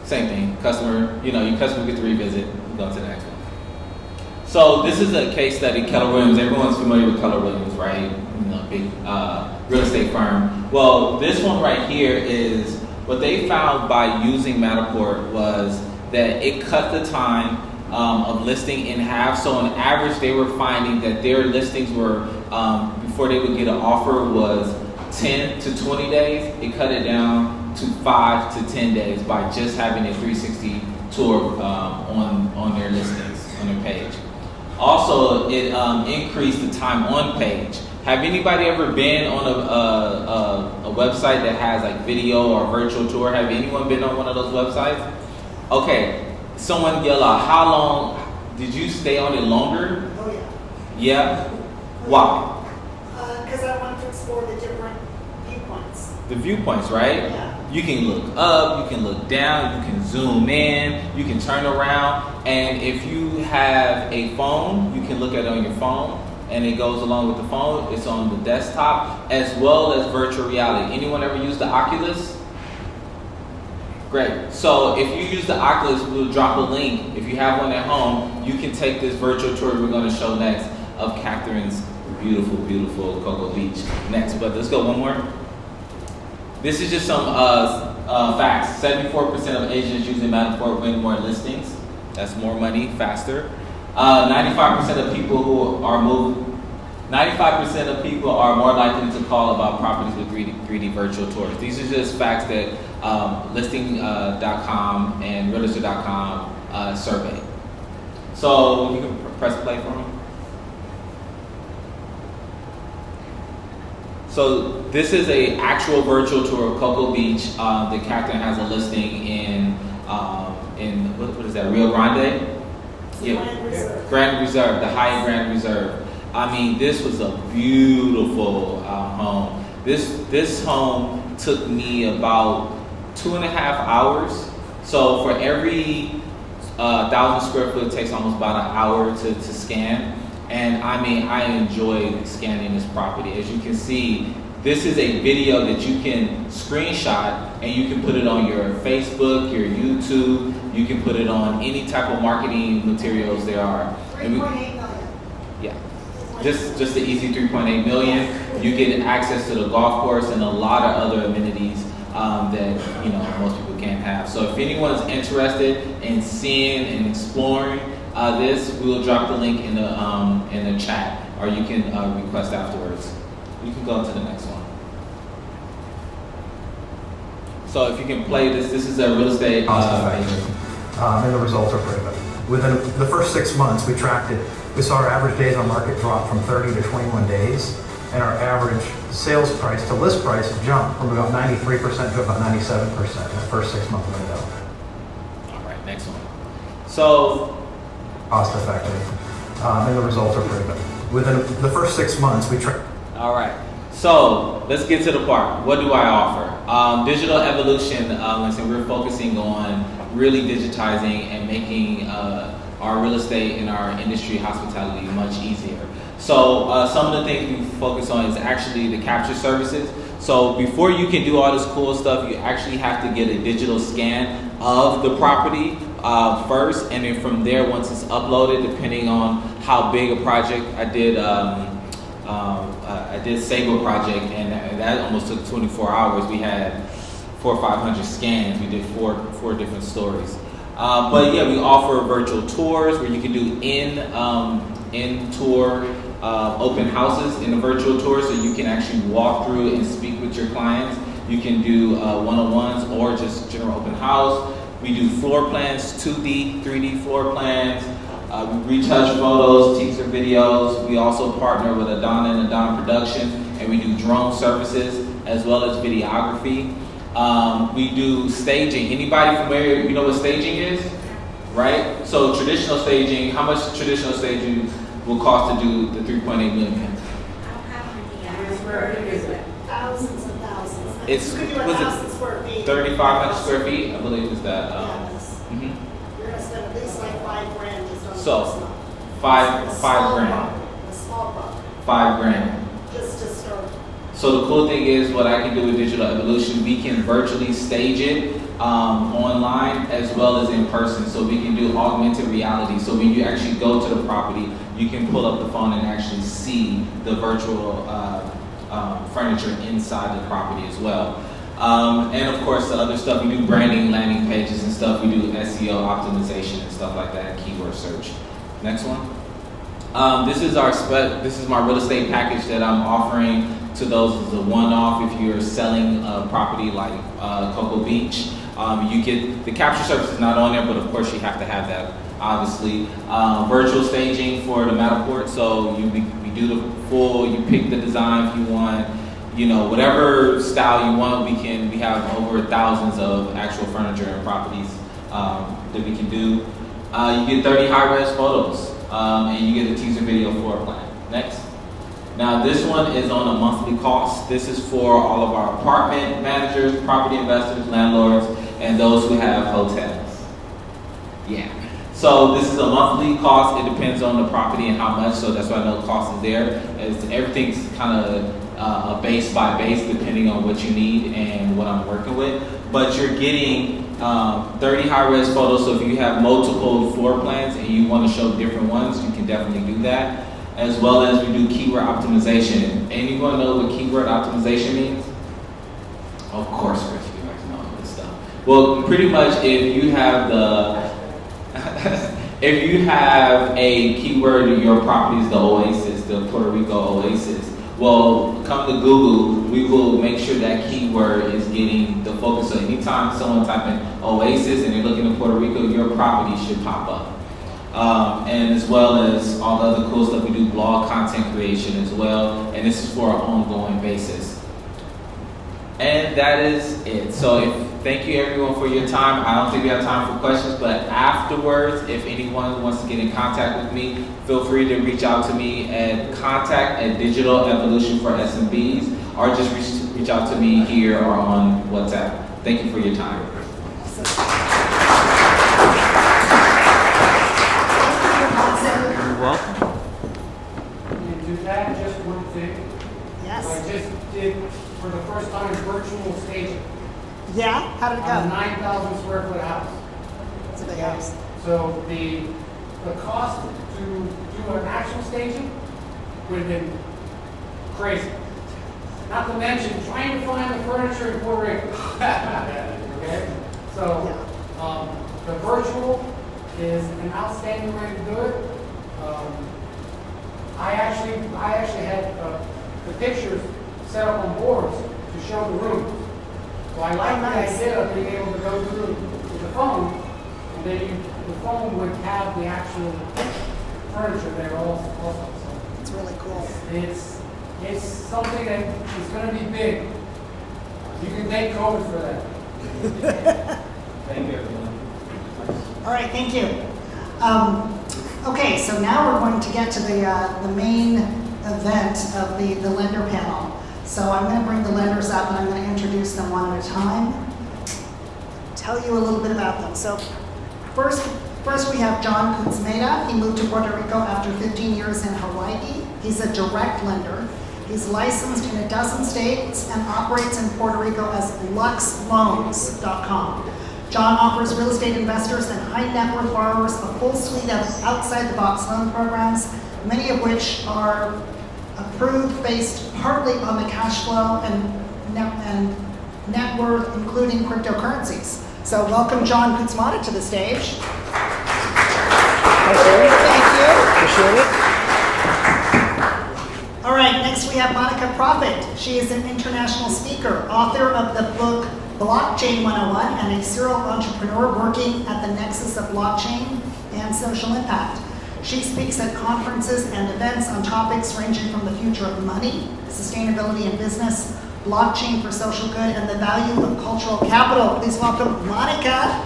Same thing, customer, your customer gets to revisit. Go to the next one. So this is a case study, Keller Williams. Everyone's familiar with Keller Williams, right? Big real estate firm. Well, this one right here is what they found by using Matterport was that it cut the time of listing in half. So on average, they were finding that their listings were, before they would get an offer, was 10 to 20 days. It cut it down to 5 to 10 days by just having a 360 tour on their listings, on their page. Also, it increased the time on page. Have anybody ever been on a website that has like video or virtual tour? Have anyone been on one of those websites? Okay, someone yell out, how long did you stay on it longer? Oh, yeah. Yeah? Why? Because I wanted to explore the different viewpoints. The viewpoints, right? Yeah. You can look up, you can look down, you can zoom in, you can turn around, and if you have a phone, you can look at it on your phone, and it goes along with the phone. It's on the desktop, as well as virtual reality. Anyone ever use the Oculus? Great. So if you use the Oculus, we'll drop a link. If you have one at home, you can take this virtual tour we're going to show next of Catherine's beautiful, beautiful Cocoa Beach next. But let's go one more. This is just some facts. 74% of agents using Matterport win more listings. That's more money, faster. 95% of people who are 95% of people are more likely to call about properties with 3D virtual tours. These are just facts that listing.com and realtor.com survey. So you can press play for me. So this is an actual virtual tour of Cocoa Beach. The Catherine has a listing in what is that, Rio Grande? Yeah. Grand Reserve, the Hyatt Grand Reserve. I mean, this was a beautiful home. This home took me about 2.5 hours. So for every 1,000 square foot, it takes almost about an hour to scan. And I mean, I enjoyed scanning this property. As you can see, this is a video that you can screenshot and you can put it on your Facebook, your YouTube. You can put it on any type of marketing materials there are. 3.8 million. Yeah, just the easy 3.8 million. You get access to the golf course and a lot of other amenities that most people can't have. So if anyone's interested in seeing and exploring this, we will drop the link in the chat, or you can request afterwards. You can go on to the next one. So if you can play this is a real estate and the results are proven. Within the first 6 months, we tracked it. We saw our average days on market drop from 30 to 21 days, and our average sales price to list price jumped from about 93% to about 97% in the first 6 month window. All right, next one. So, cost effective, and the results are proven. Within the first 6 months, we tracked. All right. So let's get to the part. What do I offer? Digital evolution. Listen, we're focusing on really digitizing and making our real estate and our industry, hospitality, much easier. So some of the things we focus on is actually the capture services. So before you can do all this cool stuff, you actually have to get a digital scan of the property first, and then from there, once it's uploaded, depending on how big a project I did Sable project, and that almost took 24 hours. We had 400 or 500 scans. We did four different stories. But yeah, we offer virtual tours where you can do in tour open houses in a virtual tour, so you can actually walk through and speak with your clients. You can do one-on-ones or just general open house. We do floor plans, 2D, 3D floor plans. We retouch photos, teaser videos. We also partner with Adana and Adana Productions, and we do drone services as well as videography. We do staging. Anybody familiar, you know what staging is? Right? So traditional staging, how much traditional staging will cost to do the 3.8 million? Thousands and thousands. It's, You could do 1,000 square feet. 3,500 square feet, I believe is that. You're gonna spend at least like $5,000 just on the So, first month. five grand. A small property. $5,000. Just to start. So the cool thing is what I can do with Digital Evolution, we can virtually stage it online as well as in person. So we can do augmented reality. So when you actually go to the property, you can pull up the phone and actually see the virtual furniture inside the property as well. And of course the other stuff, we do branding, landing pages and stuff. We do SEO optimization and stuff like that, keyword search. Next one. This is my real estate package that I'm offering to those as a one-off. If you're selling a property like Cocoa Beach, you get the capture service is not on there, but of course you have to have that. Obviously, virtual staging for the Matterport. So we do the full. You pick the design if you want. Whatever style you want. We have over thousands of actual furniture and properties that we can do. You get 30 high-res photos, and you get a teaser video floor plan. Next. Now this one is on a monthly cost. This is for all of our apartment managers, property investors, landlords, and those who have hotels. Yeah. So this is a monthly cost. It depends on the property and how much, so that's why no cost is there. Everything's kind of base by base depending on what you need and what I'm working with. But you're getting 30 high-res photos, so if you have multiple floor plans and you want to show different ones, you can definitely do that. As well as we do keyword optimization. Anyone know what keyword optimization means? Of course, Rich, you guys know this stuff. Well, pretty much if you have a keyword in your property is the Oasis, the Puerto Rico Oasis. Well, come to Google, we will make sure that keyword is getting the focus. So anytime someone type in Oasis and they're looking at Puerto Rico, your property should pop up. And as well as all the other cool stuff, we do blog content creation as well, and this is for an ongoing basis. And that is it. So thank you everyone for your time. I don't think we have time for questions, but afterwards, if anyone wants to get in contact with me, feel free to reach out to me at contact@Digital Evolution for SMBs, or just reach out to me here or on WhatsApp. Thank you for your time. You're welcome. And to that, just one thing. Yes. I just did, for the first time, virtual staging Yeah? How did it on a go? 9,000 square foot house. It's a big house. So the cost to do an actual staging would have been crazy. Not to mention trying to find the furniture in Puerto Rico. Okay? So the virtual is an outstanding way to do it. I actually had the pictures set up on boards to show the room. So I like the idea of being able to go through with the phone, and then the phone would have the actual furniture there also. So It's really cool. it's something that is going to be big. You can thank COVID for that. Thank you everyone. All right, thank you. Okay, so now we're going to get to the main event of the lender panel. So I'm going to bring the lenders up and I'm going to introduce them one at a time. Tell you a little bit about them. So first we have John Kutzmeda. He moved to Puerto Rico after 15 years in Hawaii. He's a direct lender. He's licensed in a dozen states and operates in Puerto Rico as luxloans.com. John offers real estate investors and high net worth borrowers a full suite of outside-the-box loan programs, many of which are approved based partly on the cash flow and net worth, including cryptocurrencies. So welcome John Kutzmada to the stage. Thank you. Appreciate it. All right, next we have Monica Profit. She is an international speaker, author of the book Blockchain 101, and a serial entrepreneur working at the nexus of blockchain and social impact. She speaks at conferences and events on topics ranging from the future of money, sustainability in business, blockchain for social good, and the value of cultural capital. Please welcome Monica.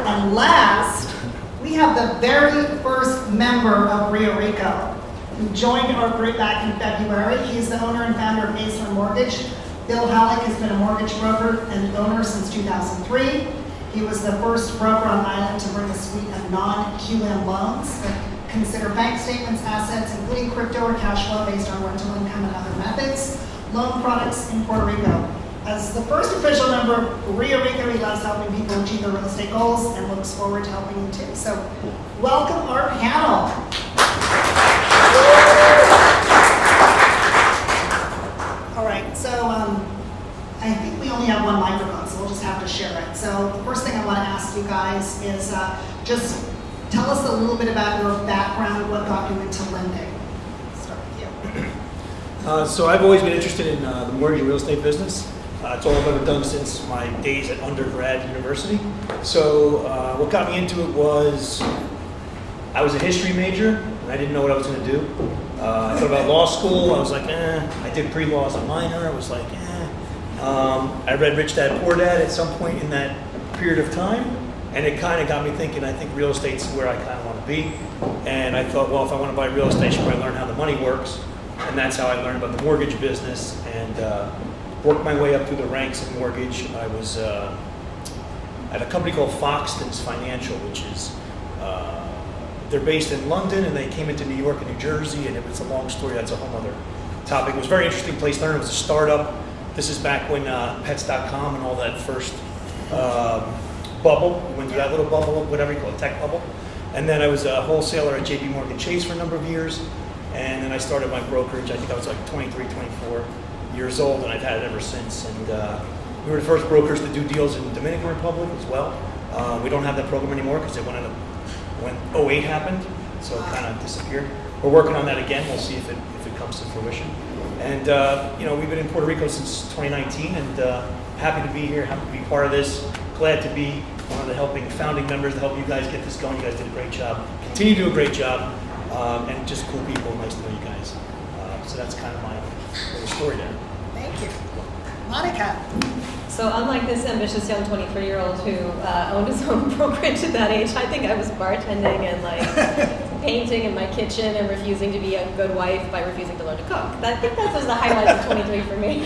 And last, we have the very first member of REIA Rico, who joined our group back in February. He's the owner and founder of Acer Mortgage. Bill Halleck has been a mortgage broker and owner since 2003. He was the first broker on island to bring a suite of non-QM loans that consider bank statements, assets, including crypto or cash flow based on rental income and other methods, loan products in Puerto Rico. As the first official member of REIA Rico, he loves helping people achieve their real estate goals and looks forward to helping you too. So welcome our panel. All right, so I think we only have one microphone, so we'll just have to share it. So the first thing I want to ask you guys is just tell us a little bit about your background, what got you into lending. Start with you. So I've always been interested in the mortgage and real estate business. It's all I've ever done since my days at undergrad university. So what got me into it was I was a history major and I didn't know what I was going to do. I thought about law school. I was like, I did pre-law as a minor. I was like, I read Rich Dad Poor Dad at some point in that period of time, and it kind of got me thinking, I think real estate's where I kind of want to be. And I thought, well, if I want to buy real estate, I should probably learn how the money works. And that's how I learned about the mortgage business and worked my way up through the ranks in mortgage. I was at a company called Foxton's Financial, which is, they're based in London and they came into New York and New Jersey, and it was a long story. That's a whole other topic. It was a very interesting place to learn. It was a startup. This is back when pets.com and all that first bubble, went through that little bubble, whatever you call it, tech bubble. And then I was a wholesaler at JP Morgan Chase for a number of years. And then I started my brokerage. I think I was like 23, 24 years old, and I've had it ever since. And we were the first brokers to do deals in the Dominican Republic as well. We don't have that program anymore because it went into when 08 happened, so it kind of disappeared. We're working on that again. We'll see if it comes to fruition. And we've been in Puerto Rico since 2019, and happy to be here, happy to be part of this. Glad to be one of the founding members to help you guys get this going. You guys did a great job. Continue to do a great job, and just cool people. Nice to know you guys. So that's kind of my little story there. Thank you. Monica. So unlike this ambitious young 23-year-old who owned his own brokerage at that age, I think I was bartending and like painting in my kitchen and refusing to be a good wife by refusing to learn to cook. I think that was the highlight of 23 for me.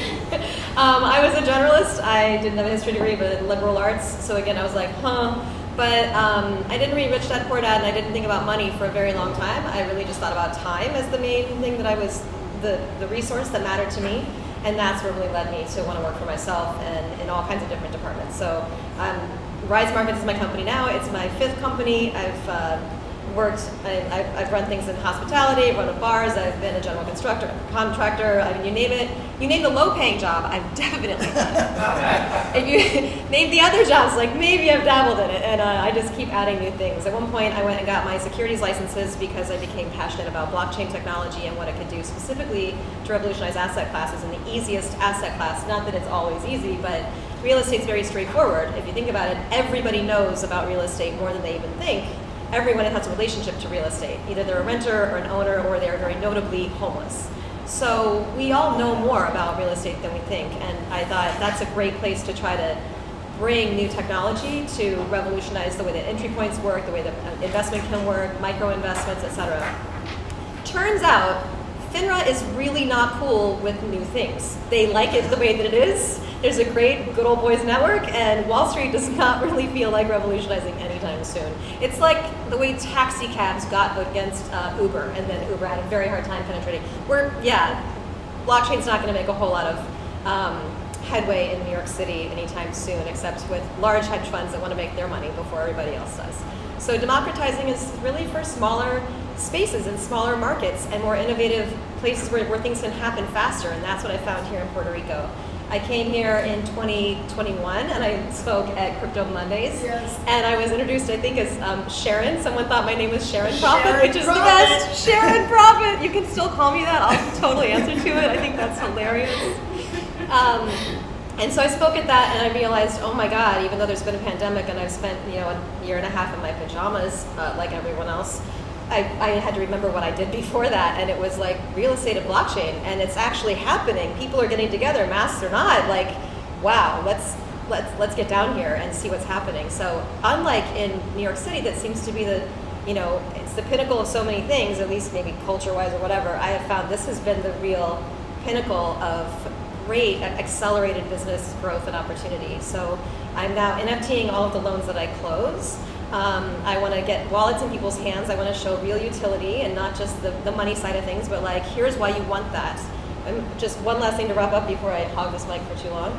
I was a journalist. I didn't have a history degree, but liberal arts. So again, I was like, But I didn't read Rich Dad Poor Dad, and I didn't think about money for a very long time. I really just thought about time as the main thing that I was, the resource that mattered to me. And that's what really led me to want to work for myself and in all kinds of different departments. So Rise Markets is my company now. It's my 5th company. I've run things in hospitality, I've run bars, I've been a general contractor, I mean, you name it. You name the low-paying job, I've definitely done it. If you name the other jobs, like maybe I've dabbled in it, and I just keep adding new things. At one point, I went and got my securities licenses because I became passionate about blockchain technology and what it could do specifically to revolutionize asset classes, and the easiest asset class, not that it's always easy, but real estate's very straightforward. If you think about it, everybody knows about real estate more than they even think. Everyone has a relationship to real estate. Either they're a renter or an owner, or they're very notably homeless. So we all know more about real estate than we think, and I thought that's a great place to try to bring new technology to revolutionize the way that entry points work, the way that investment can work, micro investments, etc. Turns out, FINRA is really not cool with new things. They like it the way that it is. There's a great good old boys network, and Wall Street does not really feel like revolutionizing anytime soon. It's like the way taxi cabs got against Uber, and then Uber had a very hard time penetrating. Blockchain's not going to make a whole lot of headway in New York City anytime soon, except with large hedge funds that want to make their money before everybody else does. So democratizing is really for smaller spaces and smaller markets and more innovative places where things can happen faster, and that's what I found here in Puerto Rico. I came here in 2021 and I spoke at Crypto Mondays. Yes. And I was introduced, I think, as Sharon. Someone thought my name was Sharon Prophet, which is the best. Sharon Prophet. You can still call me that. I'll totally answer to it. I think that's hilarious. And so I spoke at that, and I realized, oh my God, even though there's been a pandemic and I've spent a year and a half in my pajamas like everyone else, I had to remember what I did before that, and it was like real estate and blockchain, and it's actually happening. People are getting together, masks or not. Like, wow, let's get down here and see what's happening. So, unlike in New York City, that seems to be the, it's the pinnacle of so many things, at least maybe culture-wise or whatever. I have found this has been the real pinnacle of great accelerated business growth and opportunity. So, I'm now NFTing all of the loans that I close. I want to get wallets in people's hands. I want to show real utility and not just the money side of things, but like, here's why you want that. And just one last thing to wrap up before I hog this mic for too long.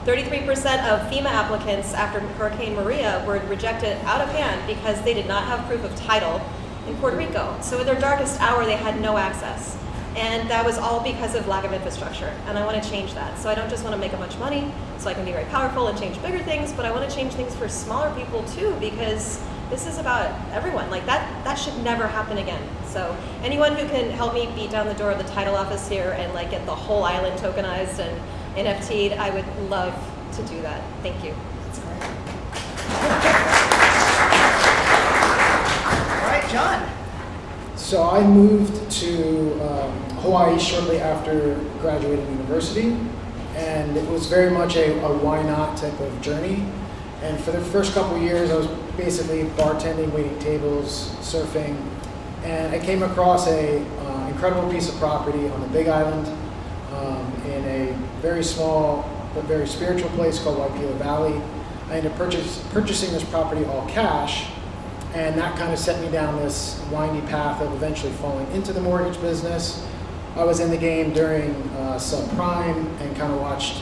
33% of FEMA applicants after Hurricane Maria were rejected out of hand because they did not have proof of title in Puerto Rico. So in their darkest hour, they had no access. And that was all because of lack of infrastructure, and I want to change that. So I don't just want to make a bunch of money so I can be very powerful and change bigger things, but I want to change things for smaller people too, because this is about everyone. Like that should never happen again. So anyone who can help me beat down the door of the title office here and like get the whole island tokenized and NFT'd, I would love to do that. Thank you. That's great. All right, John. So I moved to Hawaii shortly after graduating university, and it was very much a why not type of journey. And for the first couple of years, I was basically bartending, waiting tables, surfing, and I came across a incredible piece of property on the Big Island in a very small but very spiritual place called Waipio Valley. I ended up purchasing this property all cash. And that kind of set me down this windy path of eventually falling into the mortgage business. I was in the game during subprime and kind of watched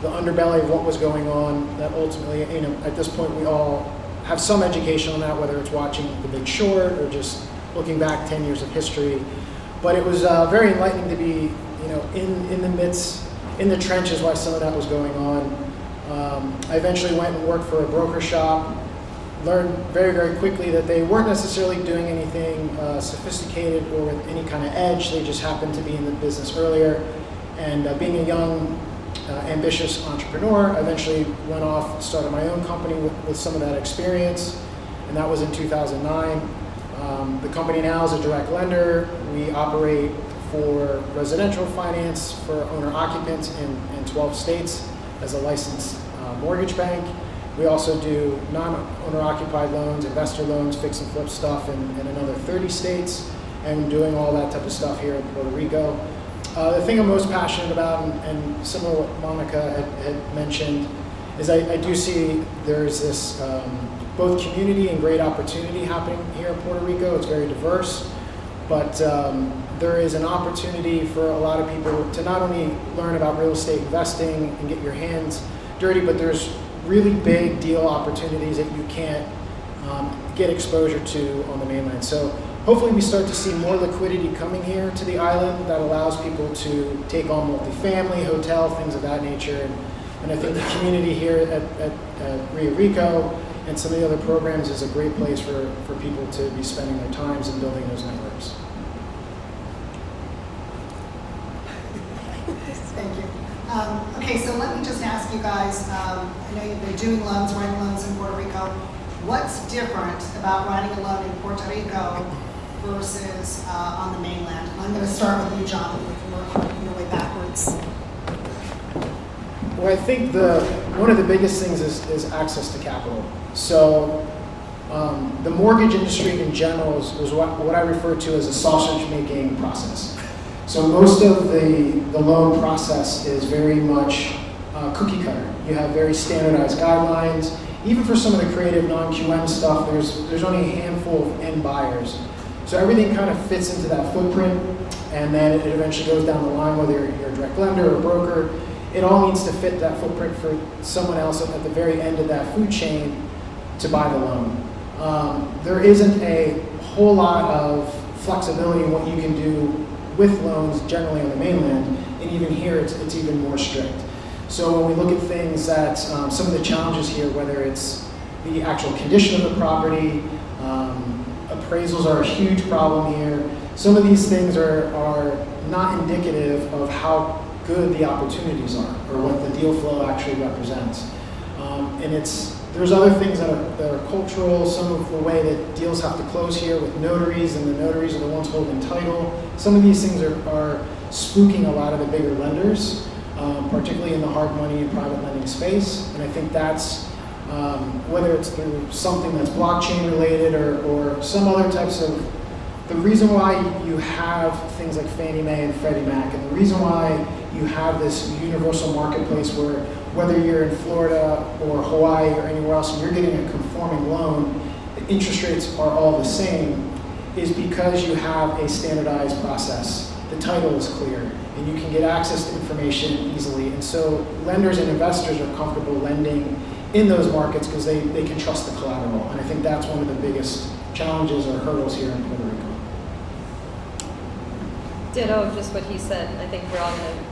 the underbelly of what was going on. That ultimately, at this point, we all have some education on that, whether it's watching The Big Short or just looking back 10 years of history. But it was very enlightening to be, in the midst, in the trenches while some of that was going on. I eventually went and worked for a broker shop. Learned very, very quickly that they weren't necessarily doing anything sophisticated or with any kind of edge. They just happened to be in the business earlier. And being a young, ambitious entrepreneur, I eventually went off and started my own company with some of that experience. And that was in 2009. The company now is a direct lender. We operate for residential finance for owner occupants in 12 states as a licensed mortgage bank. We also do non-owner occupied loans, investor loans, fix and flip stuff in another 30 states, and doing all that type of stuff here in Puerto Rico. The thing I'm most passionate about, and similar to what Monica had mentioned, is I do see there's this both community and great opportunity happening here in Puerto Rico. It's very diverse, but there is an opportunity for a lot of people to not only learn about real estate investing and get your hands dirty, but there's really big deal opportunities that you can't get exposure to on the mainland. So hopefully we start to see more liquidity coming here to the island that allows people to take on multifamily, hotel, things of that nature. And I think the community here at REIA Rico and some of the other programs is a great place for people to be spending their times and building those networks. Thank you. Okay, so let me just ask you guys, I know you've been doing loans, writing loans in Puerto Rico. What's different about writing a loan in Puerto Rico versus on the mainland? I'm going to start with you, John, if we can work your way backwards. Well, I think one of the biggest things is access to capital. So the mortgage industry in general is what I refer to as a sausage-making process. So most of the loan process is very much cookie cutter. You have very standardized guidelines. Even for some of the creative non-QM stuff, there's only a handful of end buyers. So everything kind of fits into that footprint, and then it eventually goes down the line, whether you're a direct lender or a broker. It all needs to fit that footprint for someone else at the very end of that food chain to buy the loan. There isn't a whole lot of flexibility in what you can do with loans generally on the mainland, and even here it's even more strict. So when we look at things that some of the challenges here, whether it's the actual condition of the property, appraisals are a huge problem here. Some of these things are not indicative of how good the opportunities are or what the deal flow actually represents. And there's other things that are cultural, some of the way that deals have to close here with notaries, and the notaries are the ones holding title. Some of these things are spooking a lot of the bigger lenders, particularly in the hard money and private lending space. And I think that's, whether it's through something that's blockchain related or some other types of, the reason why you have things like Fannie Mae and Freddie Mac, and the reason why you have this universal marketplace where whether you're in Florida or Hawaii or anywhere else and you're getting a conforming loan, the interest rates are all the same, is because you have a standardized process. The title is clear and you can get access to information easily. And so lenders and investors are comfortable lending in those markets because they can trust the collateral. And I think that's one of the biggest challenges or hurdles here in Puerto Rico. Ditto just what he said. I think we're all going to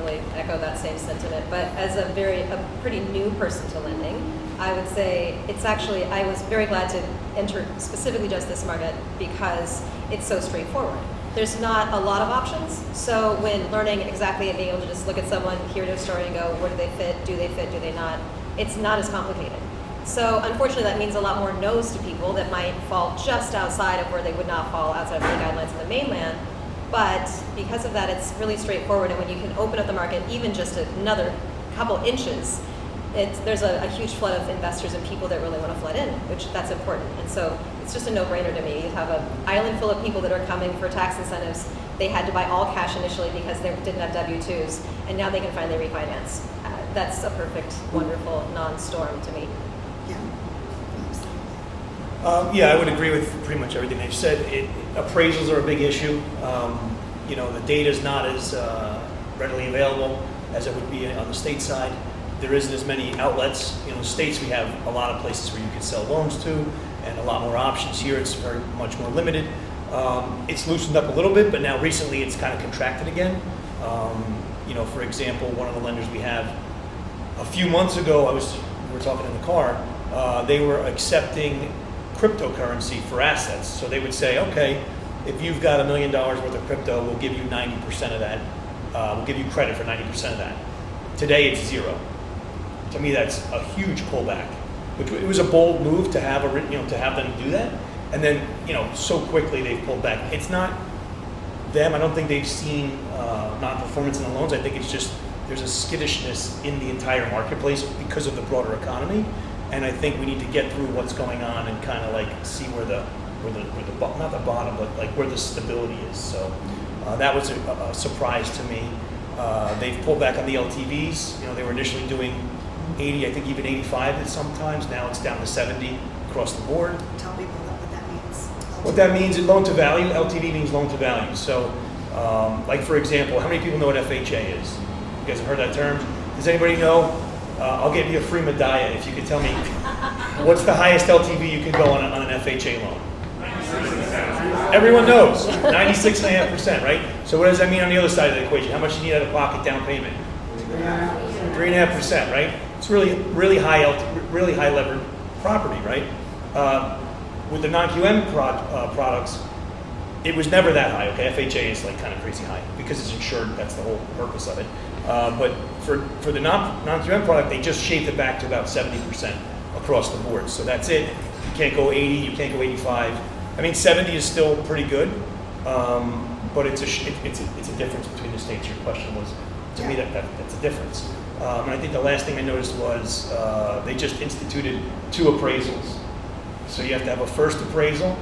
really echo that same sentiment. But as a pretty new person to lending, I would say I was very glad to enter specifically just this market because it's so straightforward. There's not a lot of options. So when learning exactly and being able to just look at someone, hear their story and go, where do they fit, do they not, it's not as complicated. So unfortunately that means a lot more no's to people that might fall just outside of where they would not fall outside of the guidelines in the mainland. But because of that, it's really straightforward, and when you can open up the market even just another couple inches, there's a huge flood of investors and people that really want to flood in, which that's important. And so it's just a no-brainer to me. You have an island full of people that are coming for tax incentives. They had to buy all cash initially because they didn't have W-2s, and now they can finally refinance. That's a perfect, wonderful non-storm to me. Yeah, I would agree with pretty much everything they've said. Appraisals are a big issue. The data is not as readily available as it would be on the state side. There isn't as many outlets. States, we have a lot of places where you can sell loans to and a lot more options. Here it's very much more limited. It's loosened up a little bit, but now recently it's kind of contracted again. For example, one of the lenders we have, a few months ago, we were talking in the car, they were accepting cryptocurrency for assets. So they would say, okay, if you've got $1 million worth of crypto, we'll give you 90% of that. We'll give you credit for 90% of that. Today it's zero. To me, that's a huge pullback. It was a bold move to have to have them do that, and then so quickly they've pulled back. It's not them. I don't think they've seen non-performance in the loans. I think it's just there's a skittishness in the entire marketplace because of the broader economy, and I think we need to get through what's going on and kind of like see where the not the bottom, but like where the stability is. So that was a surprise to me. They've pulled back on the LTVs. You know, they were initially doing 80, I think even 85 sometimes. Now it's down to 70 across the board. Tell people what that means. What that means is loan to value. LTV means loan to value. So, like for example, how many people know what FHA is? You guys have heard that term? Does anybody know? I'll give you a free medalla if you can tell me what's the highest LTV you can go on an FHA loan. Everyone knows, 96.5%, right? So what does that mean on the other side of the equation? How much do you need out of pocket down payment? 3.5%, right? It's really high levered property, right? With the non-QM products, it was never that high. Okay, FHA is like kind of crazy high because it's insured. That's the whole purpose of it. But for the non-QM product, they just shaved it back to about 70% across the board. So that's it. You can't go 80. You can't go 85. I mean, 70 is still pretty good, but it's a difference between the states. Your question was, to me, that's a difference. And I think the last thing I noticed was they just instituted 2 appraisals. So you have to have a first appraisal,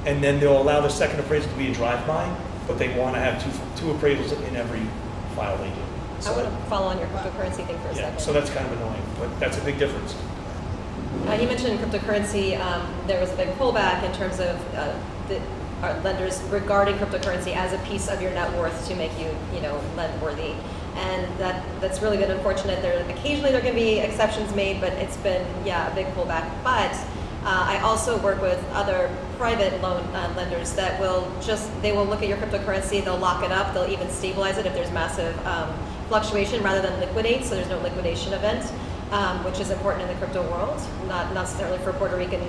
and then they'll allow the second appraisal to be a drive-by, but they want to have two appraisals in every file they do. So I want to follow on your cryptocurrency thing for a second. So that's kind of annoying, but that's a big difference. You mentioned cryptocurrency. There was a big pullback in terms of our lenders regarding cryptocurrency as a piece of your net worth to make you, lend worthy, and that's really been unfortunate. Occasionally there can be exceptions made, but it's been a big pullback. But I also work with other private loan lenders that will look at your cryptocurrency, they'll lock it up, they'll even stabilize it if there's massive fluctuation rather than liquidate, so there's no liquidation event. Which is important in the crypto world, not necessarily for Puerto Rican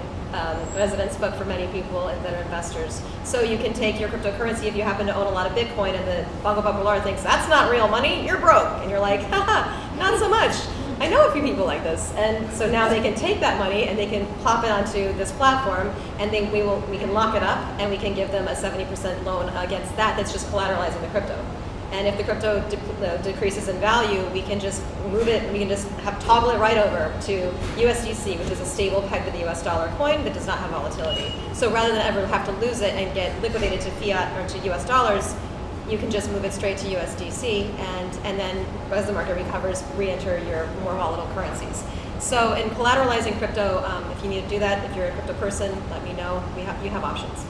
residents, but for many people that are investors. So you can take your cryptocurrency if you happen to own a lot of Bitcoin and the Banco Popular thinks that's not real money, you're broke. And you're like, haha, not so much. I know a few people like this. And so now they can take that money and they can plop it onto this platform, and then we can lock it up and we can give them a 70% loan against that's just collateralizing the crypto. And if the crypto decreases in value, we can just move it, we can just toggle it right over to USDC, which is a stable peg to the US dollar coin that does not have volatility. So rather than ever have to lose it and get liquidated to fiat or to US dollars, you can just move it straight to USDC, and then as the market recovers, re-enter your more volatile currencies. So in collateralizing crypto, if you need to do that, if you're a crypto person, let me know. You have options.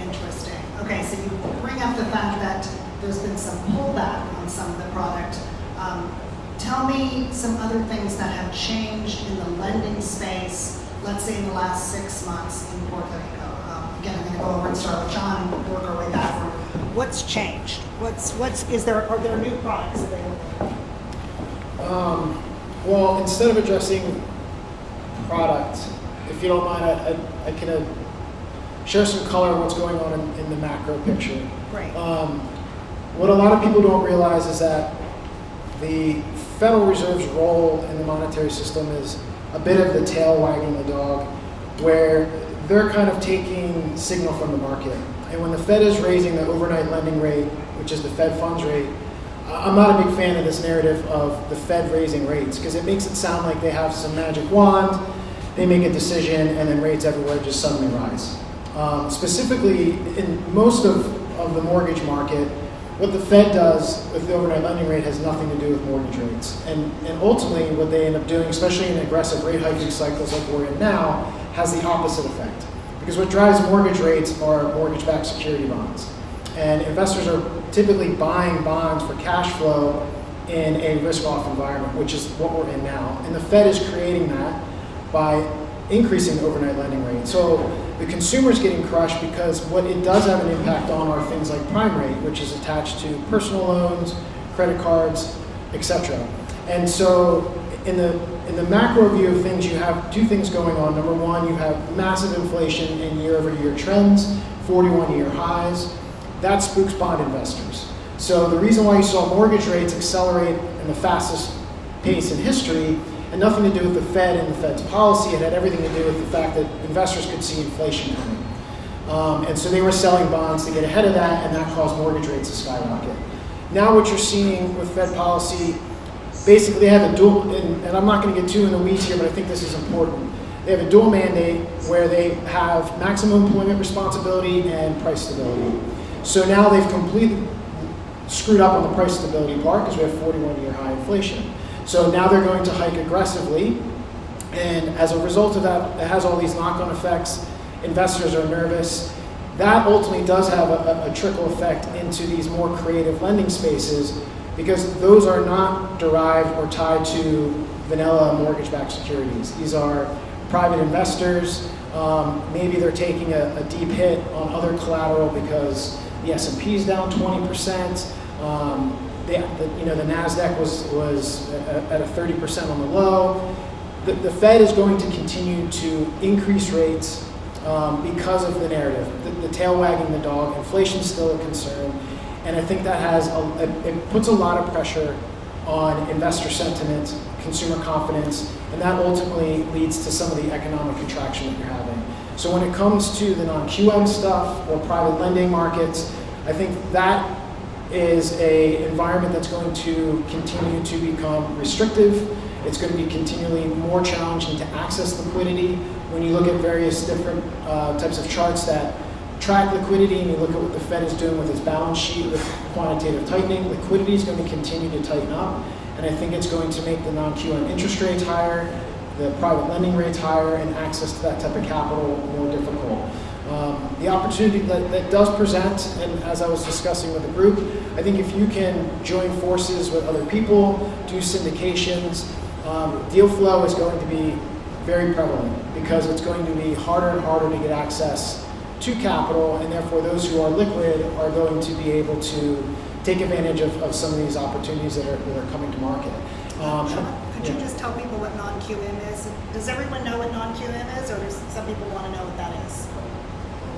Interesting. Okay, so you bring up the fact that there's been some pullback on some of the product. Tell me some other things that have changed in the lending space, let's say in the last 6 months in Puerto Rico. Again, I'm going to go over and start with John and work our way backward. What's changed? Are there new products available? Well, instead of addressing product, if you don't mind, I can share some color on what's going on in the macro picture. Right. What a lot of people don't realize is that the Federal Reserve's role in the monetary system is a bit of the tail wagging the dog, where they're kind of taking signal from the market. And when the Fed is raising the overnight lending rate, which is the Fed funds rate, I'm not a big fan of this narrative of the Fed raising rates, because it makes it sound like they have some magic wand, they make a decision, and then rates everywhere just suddenly rise. Specifically, in most of the mortgage market, what the Fed does with the overnight lending rate has nothing to do with mortgage rates. And ultimately, what they end up doing, especially in aggressive rate hiking cycles like we're in now, has the opposite effect. Because what drives mortgage rates are mortgage-backed security bonds. And investors are typically buying bonds for cash flow in a risk-off environment, which is what we're in now. And the Fed is creating that by increasing the overnight lending rate. So the consumer's getting crushed because what it does have an impact on are things like prime rate, which is attached to personal loans, credit cards, etc. And so in the macro view of things, you have 2 things going on. Number one, you have massive inflation in year-over-year trends, 41-year highs. That spooks bond investors. So the reason why you saw mortgage rates accelerate in the fastest pace in history had nothing to do with the Fed and the Fed's policy. It had everything to do with the fact that investors could see inflation coming. And so they were selling bonds to get ahead of that, and that caused mortgage rates to skyrocket. Now what you're seeing with Fed policy, basically they have a dual, and I'm not going to get too in the weeds here, but I think this is important. They have a dual mandate where they have maximum employment responsibility and price stability. So now they've completely screwed up on the price stability part because we have 41-year high inflation. So now they're going to hike aggressively, and as a result of that, it has all these knock-on effects. Investors are nervous. That ultimately does have a trickle effect into these more creative lending spaces because those are not derived or tied to vanilla mortgage-backed securities. These are private investors. Maybe they're taking a deep hit on other collateral because the S&P is down 20%. The NASDAQ was at a 30% on the low. The Fed is going to continue to increase rates because of the narrative, the tail wagging the dog. Inflation is still a concern, and I think that it puts a lot of pressure on investor sentiment, consumer confidence, and that ultimately leads to some of the economic contraction that you're having. So when it comes to the non-QM stuff or private lending markets, I think that is an environment that's going to continue to become restrictive. It's going to be continually more challenging to access liquidity. When you look at various different types of charts that track liquidity and you look at what the Fed is doing with its balance sheet with quantitative tightening, liquidity is going to continue to tighten up. And I think it's going to make the non-QM interest rates higher, the private lending rates higher, and access to that type of capital more difficult. The opportunity that does present, and as I was discussing with the group, I think if you can join forces with other people, do syndications, deal flow is going to be very prevalent because it's going to be harder and harder to get access to capital, and therefore those who are liquid are going to be able to take advantage of some of these opportunities that are coming to market. Could you just tell people what non-QM is? Does everyone know what non-QM is, or does some people want to know what that is?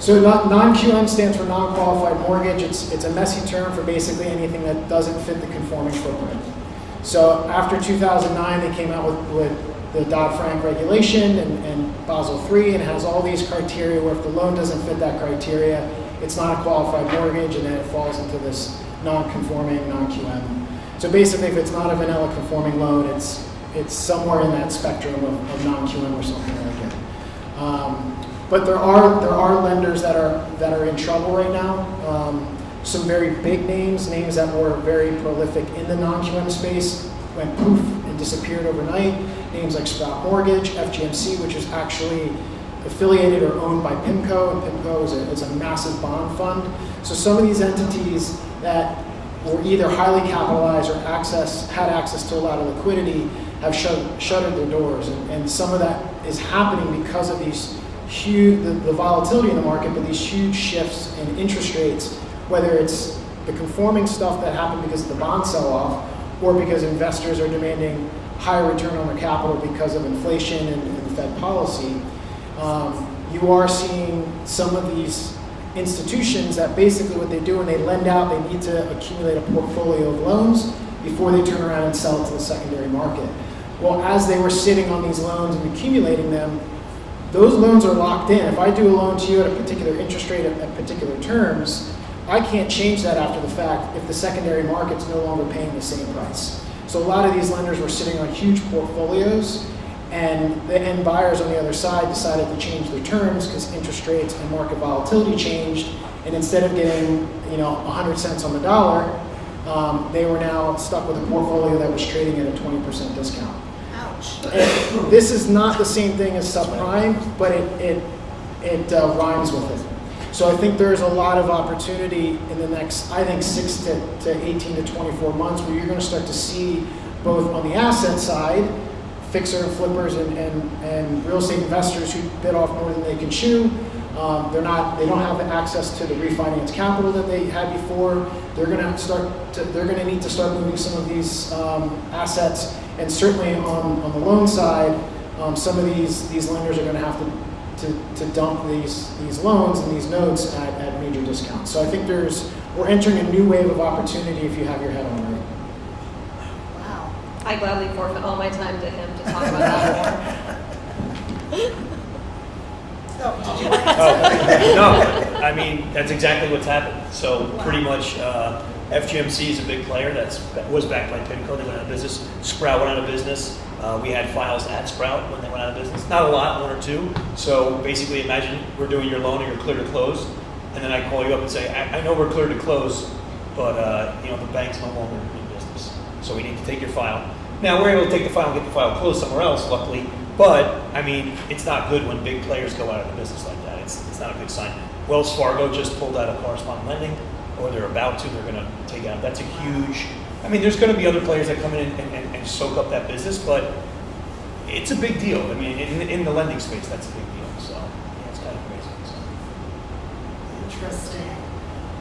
So non-QM stands for non-qualified mortgage. It's a messy term for basically anything that doesn't fit the conforming footprint. So after 2009, they came out with the Dodd-Frank regulation and Basel III, and it has all these criteria where if the loan doesn't fit that criteria, it's not a qualified mortgage, and then it falls into this non-conforming, non-QM. So basically, if it's not a vanilla conforming loan, it's somewhere in that spectrum of non-QM or something like it. But there are lenders that are in trouble right now. Some very big names that were very prolific in the non-QM space went poof and disappeared overnight. Names like Sprout Mortgage, FGMC, which is actually affiliated or owned by PIMCO, and PIMCO is a massive bond fund. So some of these entities that were either highly capitalized or had access to a lot of liquidity have shuttered their doors. And some of that is happening because of these huge, the volatility in the market, but these huge shifts in interest rates, whether it's the conforming stuff that happened because of the bond sell-off, or because investors are demanding higher return on their capital because of inflation and Fed policy. You are seeing some of these institutions that basically what they do when they lend out, they need to accumulate a portfolio of loans before they turn around and sell it to the secondary market. Well, as they were sitting on these loans and accumulating them, those loans are locked in. If I do a loan to you at a particular interest rate at particular terms, I can't change that after the fact if the secondary market's no longer paying the same price. So a lot of these lenders were sitting on huge portfolios, and the end buyers on the other side decided to change their terms because interest rates and market volatility changed, and instead of getting 100 cents on the dollar, they were now stuck with a portfolio that was trading at a 20% discount. Ouch. And this is not the same thing as subprime, but it rhymes with it. So I think there's a lot of opportunity in the next, 6 to 18 to 24 months where you're going to start to see both on the asset side, fixer and flippers and real estate investors who bid off more than they can chew. They don't have the access to the refinance capital that they had before. They're going to need to start moving some of these assets, and certainly on the loan side, some of these lenders are going to have to dump these loans and these notes at major discounts. So I think we're entering a new wave of opportunity if you have your head on right. Wow. I gladly forfeit all my time to him to talk about that more. No, I mean, that's exactly what's happened. So pretty much, FGMC is a big player was backed by Pinco. They went out of business. Sprout went out of business. We had files at Sprout when they went out of business. Not a lot, one or two. So basically, imagine we're doing your loan and you're clear to close, and then I call you up and say, I know we're clear to close, but the bank's no longer in business. So we need to take your file. Now we're able to take the file and get the file closed somewhere else, luckily. But I mean, it's not good when big players go out of the business like that. It's not a good sign. Wells Fargo just pulled out of correspondent lending, or they're about to. They're going to take out. That's a huge. I mean, there's going to be other players that come in and soak up that business, but it's a big deal. I mean, in the lending space, that's a big deal. So yeah, it's kind of crazy. So. Interesting.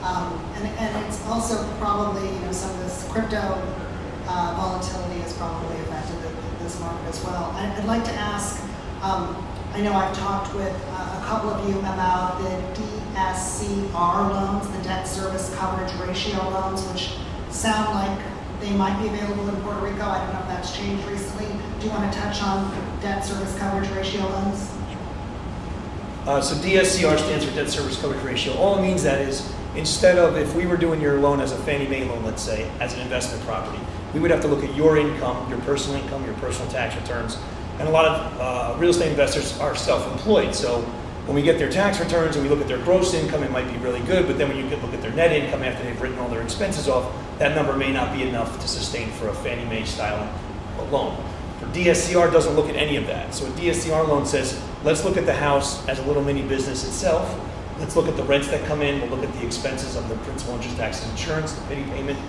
And it's also probably, some of this crypto volatility has probably affected this market as well. I'd like to ask, I know I've talked with a couple of you about the DSCR loans, the debt service coverage ratio loans, which sound like they might be available in Puerto Rico. I don't know if that's changed recently. Do you want to touch on debt service coverage ratio loans? So DSCR stands for debt service coverage ratio. All it means that is, instead of, if we were doing your loan as a Fannie Mae loan, let's say, as an investment property, we would have to look at your income, your personal tax returns. And a lot of real estate investors are self-employed. So when we get their tax returns and we look at their gross income, it might be really good. But then when you look at their net income after they've written all their expenses off, that number may not be enough to sustain for a Fannie Mae style loan. For DSCR, doesn't look at any of that. So a DSCR loan says, let's look at the house as a little mini business itself. Let's look at the rents that come in. We'll look at the expenses of the principal, interest, tax, and insurance, the pity payment.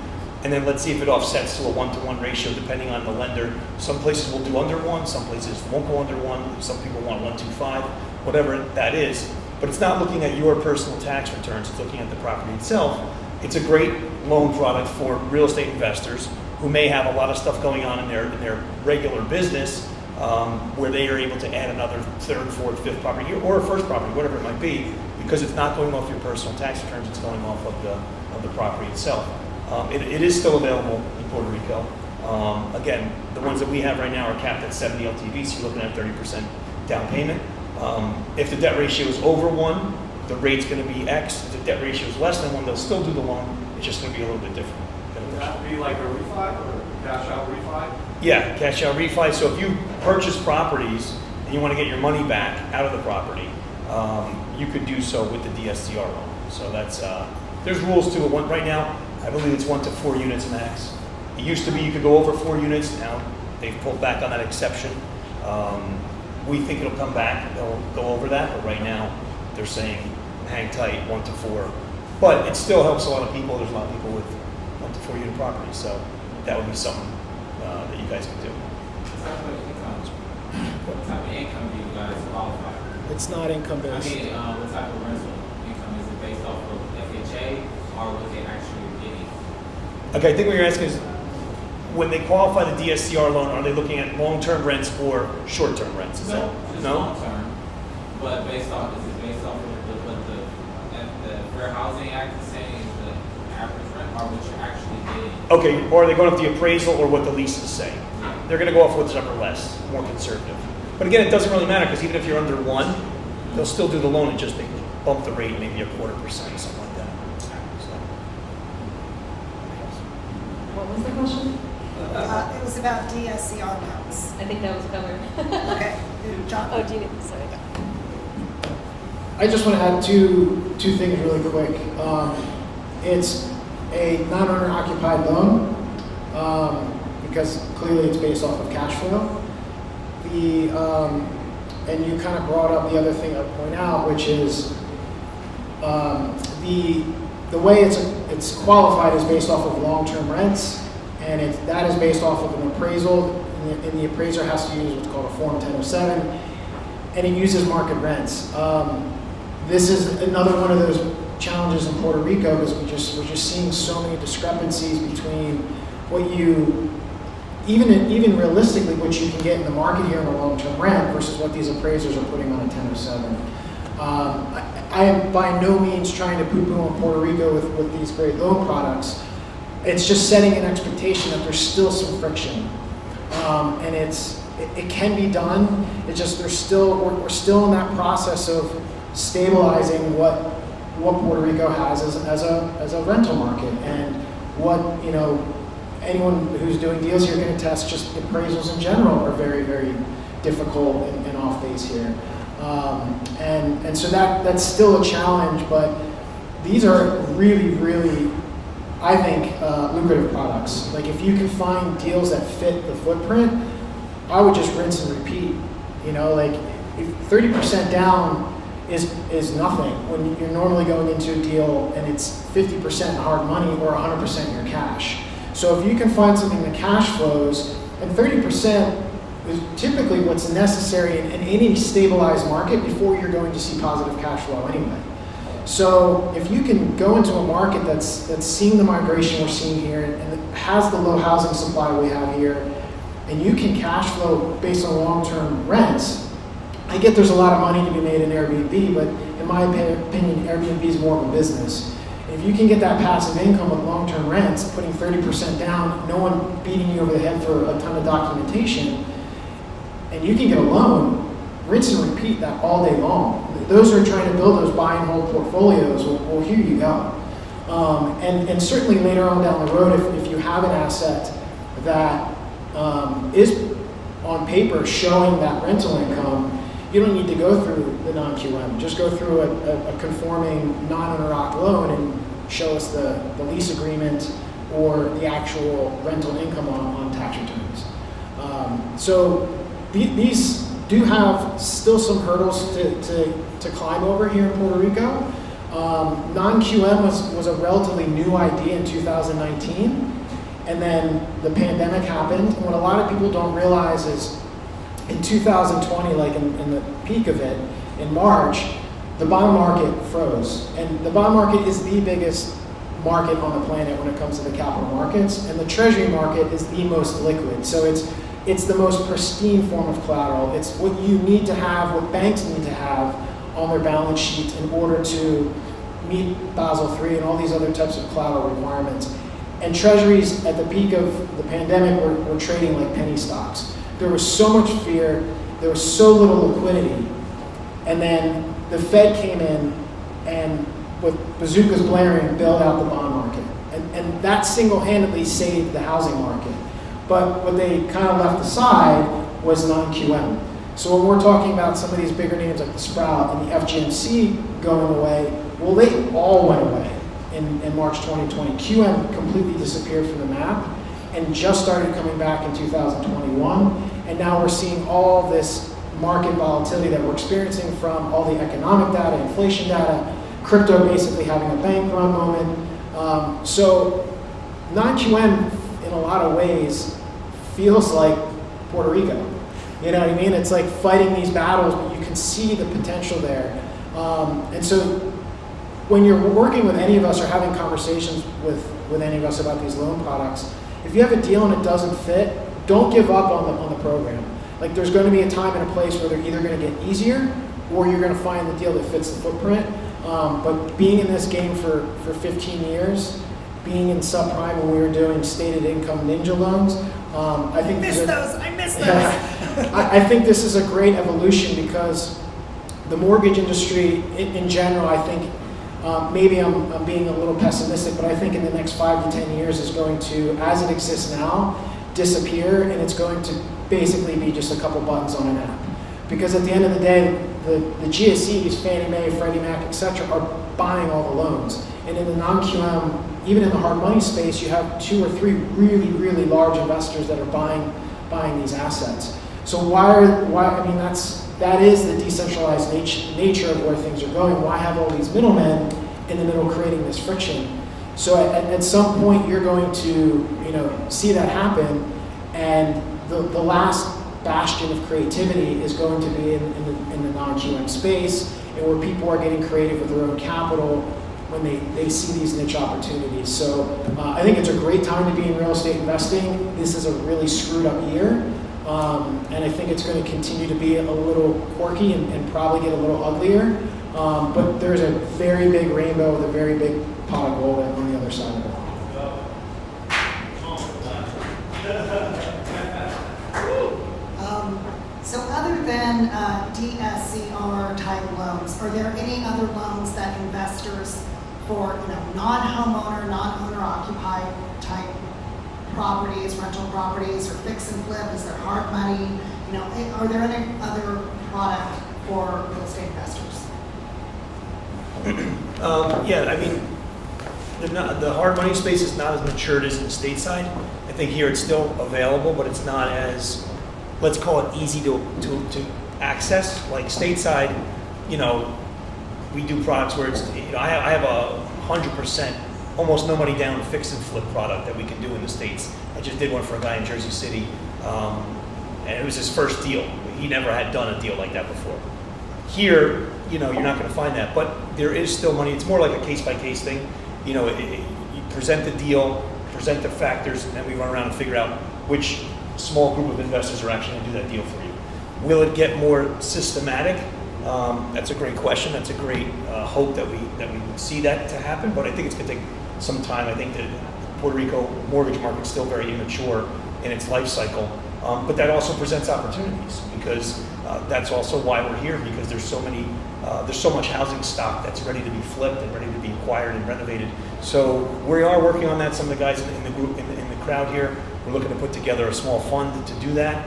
And then let's see if it offsets to a 1-to-1 ratio depending on the lender. Some places will do under 1, some places won't go under 1, some people want 1.25, whatever that is. But it's not looking at your personal tax returns, it's looking at the property itself. It's a great loan product for real estate investors who may have a lot of stuff going on in their regular business, where they are able to add another third, fourth, fifth property, or a first property, whatever it might be, because it's not going off your personal tax returns, it's going off of the property itself. It is still available in Puerto Rico. Again, the ones that we have right now are capped at 70 LTV, so you're looking at 30% down payment. If the debt ratio is over 1, the rate's going to be X. If the debt ratio is less than 1, they'll still do the loan. It's just going to be a little bit different. Would that be like a refi or cash out refi? Yeah, cash out refi. So if you purchase properties and you want to get your money back out of the property, you could do so with the DSCR loan. So that's there's rules to it. Right now, I believe it's 1 to 4 units max. It used to be you could go over 4 units. Now they've pulled back on that exception. We think it'll come back. They'll go over that, but right now they're saying hang tight, 1 to 4. But it still helps a lot of people. There's a lot of people with 1 to 4 unit properties, so that would be something that you guys could do. What type of income do you guys qualify for? It's not income based. I mean, what type of rental income is it based off of FHA or what they actually getting? Okay, I think what you're asking is, when they qualify the DSCR loan, are they looking at long-term rents or short-term rents? Is that long term, but is it based off of what the Fair Housing Act is saying is the average rent, or what you're actually getting? Okay, or are they going off the appraisal or what the lease is saying? They're going to go off whatever less, more conservative. But again, it doesn't really matter, because even if you're under 1, they'll still do the loan and just they bump the rate maybe 0.25% or something like that. So. What was the question? It was about DSCR loans. I think that was covered. Okay, John? Oh, do you, sorry. I just want to add two things really quick. It's a non-owner occupied loan because clearly it's based off of cash flow. And you kind of brought up the other thing I'd point out, which is the way it's qualified is based off of long-term rents, and that is based off of an appraisal, and the appraiser has to use what's called a Form 1007, and it uses market rents. This is another one of those challenges in Puerto Rico, because we're just seeing so many discrepancies between what you, even realistically, what you can get in the market here in a long-term rent versus what these appraisers are putting on a 1007. I am by no means trying to poo-poo on Puerto Rico with these great loan products. It's just setting an expectation that there's still some friction, and it can be done. It's just we're still in that process of stabilizing what Puerto Rico has as a rental market, and what, you know, anyone who's doing deals here can attest, just appraisals in general are very, very difficult and off base here. And so that's still a challenge, but these are really, really, I think, lucrative products. Like, if you can find deals that fit the footprint, I would just rinse and repeat. You know, like, if 30% down is nothing when you're normally going into a deal and it's 50% hard money or 100% your cash. So if you can find something that cash flows, and 30% is typically what's necessary in any stabilized market before you're going to see positive cash flow anyway. So if you can go into a market that's seeing the migration we're seeing here and has the low housing supply we have here, and you can cash flow based on long-term rents, I get there's a lot of money to be made in Airbnb, but in my opinion, Airbnb is more of a business. If you can get that passive income with long-term rents, putting 30% down, no one beating you over the head for a ton of documentation, and you can get a loan, rinse and repeat that all day long. Those who are trying to build those buy and hold portfolios, well, here you go. And certainly later on down the road, if you have an asset that is on paper showing that rental income, you don't need to go through the non-QM. Just go through a conforming non-owner-occupied loan and show us the lease agreement or the actual rental income on tax returns. So these do have still some hurdles to climb over here in Puerto Rico. Non-QM was a relatively new idea in 2019, and then the pandemic happened. And what a lot of people don't realize is in 2020, like in the peak of it, in March, the bond market froze. And the bond market is the biggest market on the planet when it comes to the capital markets, and the treasury market is the most liquid. So it's the most pristine form of collateral. It's what you need to have, what banks need to have on their balance sheet in order to meet Basel III and all these other types of collateral requirements. And treasuries at the peak of the pandemic were trading like penny stocks. There was so much fear, there was so little liquidity, and then the Fed came in and with bazookas blaring, bailed out the bond market. And that single-handedly saved the housing market. But what they kind of left aside was non-QM. So when we're talking about some of these bigger names like the Sprout and the FGMC going away, well, they all went away in March 2020. QM completely disappeared from the map and just started coming back in 2021. And now we're seeing all this market volatility that we're experiencing from all the economic data, inflation data, crypto basically having a bank run moment. So non-QM in a lot of ways feels like Puerto Rico. You know what I mean? It's like fighting these battles, but you can see the potential there. And so when you're working with any of us or having conversations with any of us about these loan products, if you have a deal and it doesn't fit, don't give up on the program. Like, there's going to be a time and a place where they're either going to get easier or you're going to find the deal that fits the footprint. But being in this game for 15 years, being in subprime when we were doing stated income ninja loans, I think I miss those. I think this is a great evolution because the mortgage industry in general, I think, maybe I'm being a little pessimistic, but I think in the next 5 to 10 years is going to, as it exists now, disappear, and it's going to basically be just a couple buttons on an app. Because at the end of the day, the GSEs, Fannie Mae, Freddie Mac, etc., are buying all the loans. And in the non-QM, even in the hard money space, you have 2 or 3 really, really large investors that are buying these assets. So that is the decentralized nature of where things are going. Why have all these middlemen in the middle creating this friction? So at some point, you're going to see that happen, and the last bastion of creativity is going to be in the non-QM space, and where people are getting creative with their own capital when they see these niche opportunities. So I think it's a great time to be in real estate investing. This is a really screwed up year. And I think it's going to continue to be a little quirky and probably get a little uglier. But there's a very big rainbow with a very big pot of gold on the other side of it. So other than DSCR type loans, are there any other loans that investors for non-homeowner, non-owner occupied type properties, rental properties, or fix and flip? Is there hard money? Are there any other product for real estate investors? Yeah, I mean, the hard money space is not as matured as in the stateside. I think here it's still available, but it's not as, let's call it, easy to access. Like stateside, we do products where it's, I have a 100%, almost no money down fix and flip product that we can do in the States. I just did one for a guy in Jersey City, and it was his first deal. He never had done a deal like that before. Here, you're not going to find that, but there is still money. It's more like a case-by-case thing. You present the deal, present the factors, and then we run around and figure out which small group of investors are actually going to do that deal for you. Will it get more systematic? That's a great question. That's a great hope that we would see that to happen, but I think it's going to take some time. I think that Puerto Rico mortgage market is still very immature in its life cycle, but that also presents opportunities because that's also why we're here, because there's so much housing stock that's ready to be flipped and ready to be acquired and renovated. So we are working on that. Some of the guys in the group, in the crowd here, we're looking to put together a small fund to do that.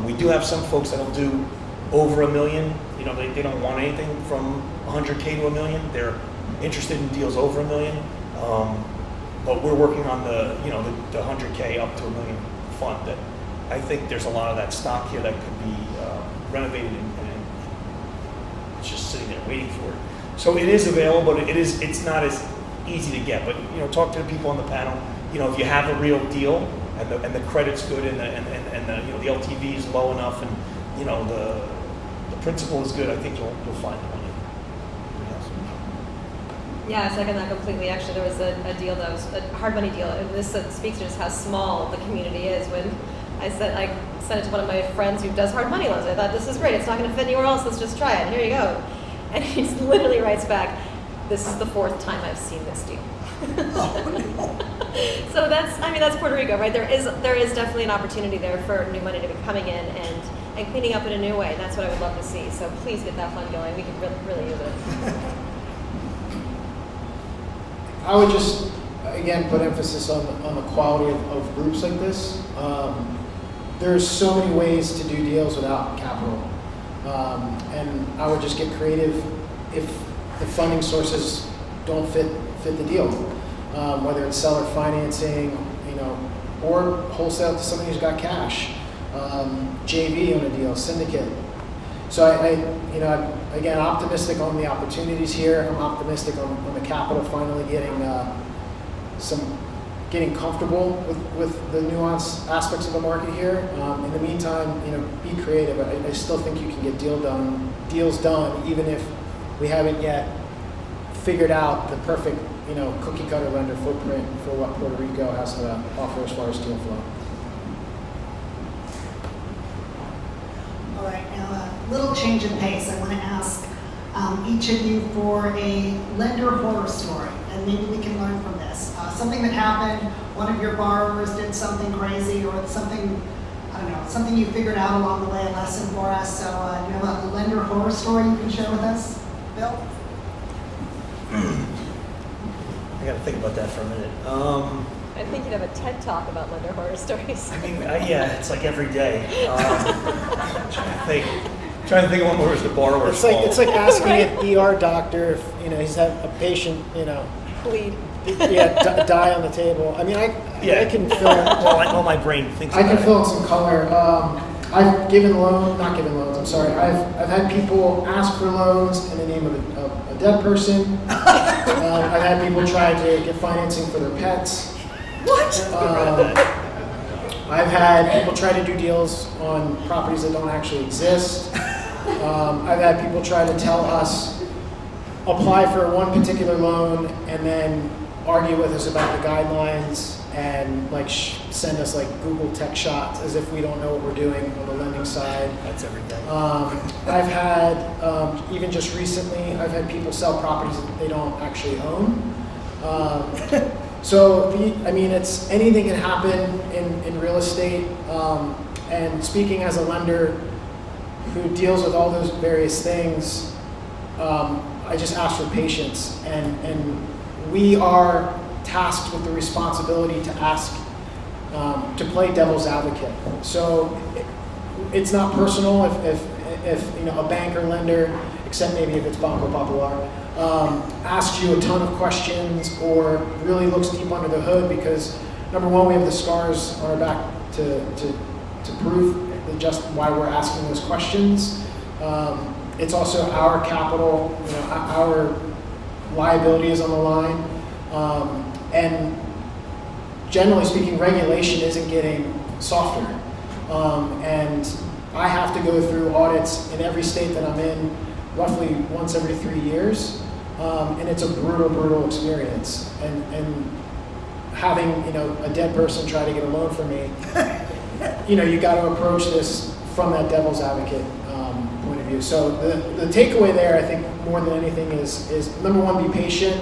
We do have some folks that'll do over $1 million. They don't want anything from 100K to $1 million. They're interested in deals over $1 million. But we're working on the 100K up to $1 million fund. That I think there's a lot of that stock here that could be renovated and it's just sitting there waiting for it. So it is available, but it's not as easy to get. But talk to the people on the panel. If you have a real deal and the credit's good and the LTV is low enough and the principal is good, I think you'll find the money. Yeah, I second that completely. Actually, there was a deal that was a hard money deal, and this speaks to just how small the community is. When I sent it to one of my friends who does hard money loans, I thought, this is great. It's not going to fit anywhere else. Let's just try it. Here you go. And he literally writes back, this is the 4th time I've seen this deal. So that's Puerto Rico, right? There is definitely an opportunity there for new money to be coming in and cleaning up in a new way. That's what I would love to see. So please get that fund going. We could really use it. I would just, again, put emphasis on the quality of groups like this. There's so many ways to do deals without capital. And I would just get creative if the funding sources don't fit the deal. Whether it's seller financing, or wholesale to somebody who's got cash. JV on a deal, syndicate. So again, optimistic on the opportunities here. I'm optimistic on the capital finally getting comfortable with the nuanced aspects of the market here. In the meantime, be creative. I still think you can get deals done, even if we haven't yet figured out the perfect, cookie cutter lender footprint for what Puerto Rico has to offer as far as deal flow. All right, now a little change in pace. I want to ask each of you for a lender horror story, and maybe we can learn from this. Something that happened, one of your borrowers did something crazy, or something, something you figured out along the way, a lesson for us. So do you have a lender horror story you can share with us, Bill? I got to think about that for a minute. I think you'd have a TED Talk about lender horror stories. I mean, yeah, it's like every day. Trying to think of one where it was the borrower's fault. It's like asking an ER doctor if he's had a patient bleed. Yeah, die on the table. I mean, I can fill. Well, my brain thinks. I can fill in some color. I've not given loans. I'm sorry. I've had people ask for loans in the name of a dead person. I've had people try to get financing for their pets. What? I've had people try to do deals on properties that don't actually exist. I've had people try to tell us, apply for one particular loan and then argue with us about the guidelines and send us Google tech shots as if we don't know what we're doing on the lending side. That's every day. I've had, even just recently, I've had people sell properties that they don't actually own. So, it's anything can happen in real estate. And speaking as a lender, who deals with all those various things, I just ask for patience. And we are tasked with the responsibility to ask, to play devil's advocate. So it's not personal if you know, a bank or lender, except maybe if it's Banco Popular, asks you a ton of questions or really looks deep under the hood, because number one, we have the scars on our back to prove just why we're asking those questions. It's also our capital, you know, our liability is on the line. And generally speaking, regulation isn't getting softer. And I have to go through audits in every state that I'm in roughly once every 3 years. And it's a brutal, brutal experience. And having, you know, a dead person try to get a loan for me, you know, you got to approach this from that devil's advocate point of view. So the takeaway there, I think, more than anything is number one, be patient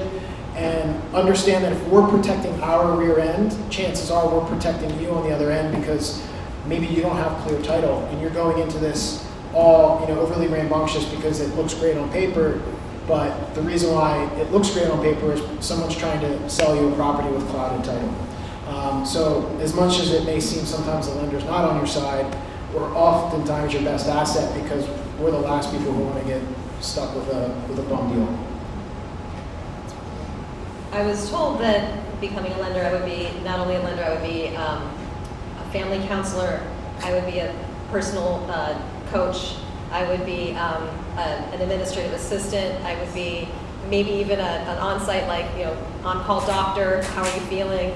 and understand that if we're protecting our rear end, chances are we're protecting you on the other end, because maybe you don't have clear title and you're going into this all, you know, overly rambunctious because it looks great on paper. But the reason why it looks great on paper is someone's trying to sell you a property with clouded title. So as much as it may seem sometimes the lender's not on your side, we're oftentimes your best asset, because we're the last people who want to get stuck with a bum deal. I was told that becoming a lender, I would be not only a lender, I would be a family counselor, I would be a personal coach, I would be an administrative assistant, I would be maybe even an on-site, like, you know, on-call doctor, how are you feeling?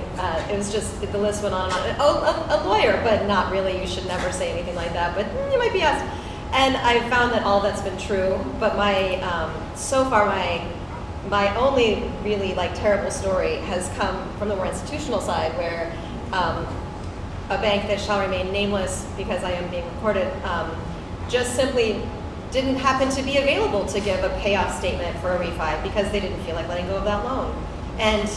It was just, the list went on and on. Oh, a lawyer, but not really, you should never say anything like that, but you might be asked. And I found that all that's been true, but my, so far my only really like terrible story has come from the more institutional side, where a bank that shall remain nameless because I am being recorded, just simply didn't happen to be available to give a payoff statement for a refi because they didn't feel like letting go of that loan. And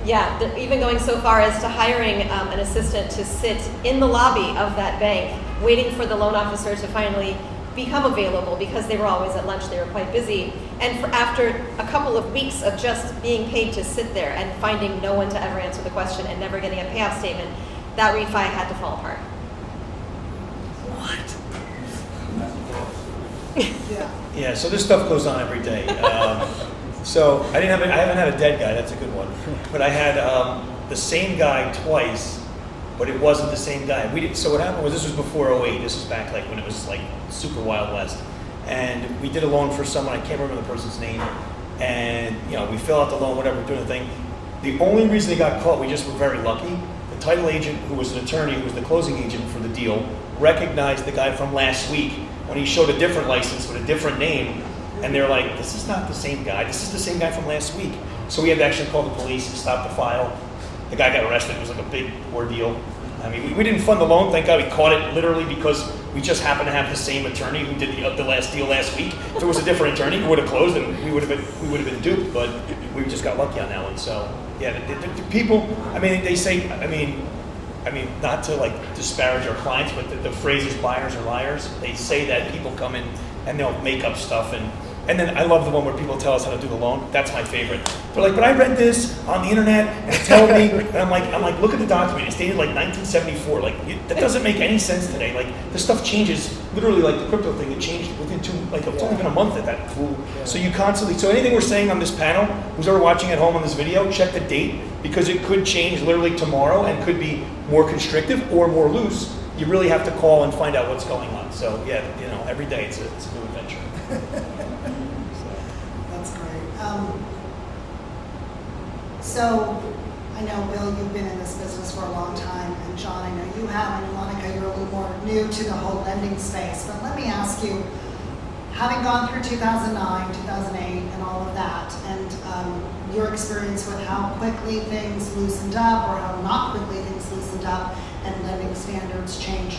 yeah, even going so far as to hiring an assistant to sit in the lobby of that bank, waiting for the loan officer to finally become available, because they were always at lunch, they were quite busy. And after a couple of weeks of just being paid to sit there and finding no one to ever answer the question and never getting a payoff statement, that refi had to fall apart. What? Yeah, so this stuff goes on every day. So I haven't had a dead guy, that's a good one. But I had the same guy twice, but it wasn't the same guy. So what happened was, this was before 08, this was back like when it was like super Wild West. And we did a loan for someone, I can't remember the person's name. And you know, we fill out the loan, whatever, we're doing the thing. The only reason they got caught, we just were very lucky. The title agent, who was an attorney, who was the closing agent for the deal, recognized the guy from last week when he showed a different license with a different name. And they're like, this is not the same guy, this is the same guy from last week. So we had to actually call the police and stop the file. The guy got arrested, it was like a big ordeal. I mean, we didn't fund the loan, thank God. We caught it literally because we just happened to have the same attorney who did the last deal last week. If it was a different attorney, we would have closed and we would have been duped, but we just got lucky on that one. So yeah, the people, I mean, they say, I mean, not to like disparage our clients, but the phrase is buyers are liars. They say that people come in and they'll make up stuff, and then I love the one where people tell us how to do the loan. That's my favorite. They're like, but I read this on the internet and it told me, and I'm like, look at the document. It's dated like 1974. Like that doesn't make any sense today. Like this stuff changes. Literally, like the crypto thing, it changed within it's only been a month at that. Yeah. So you constantly. So anything we're saying on this panel, who's ever watching at home on this video, check the date, because it could change literally tomorrow and could be more constrictive or more loose. You really have to call and find out what's going on. So yeah, you know, every day it's a new adventure. That's great. So I know, Bill, you've been in this business for a long time, and John, I know you have, and Monica, you're a little more new to the whole lending space. But let me ask you, having gone through 2009, 2008, and all of that, and your experience with how quickly things loosened up, or how not quickly things loosened up, and lending standards changed,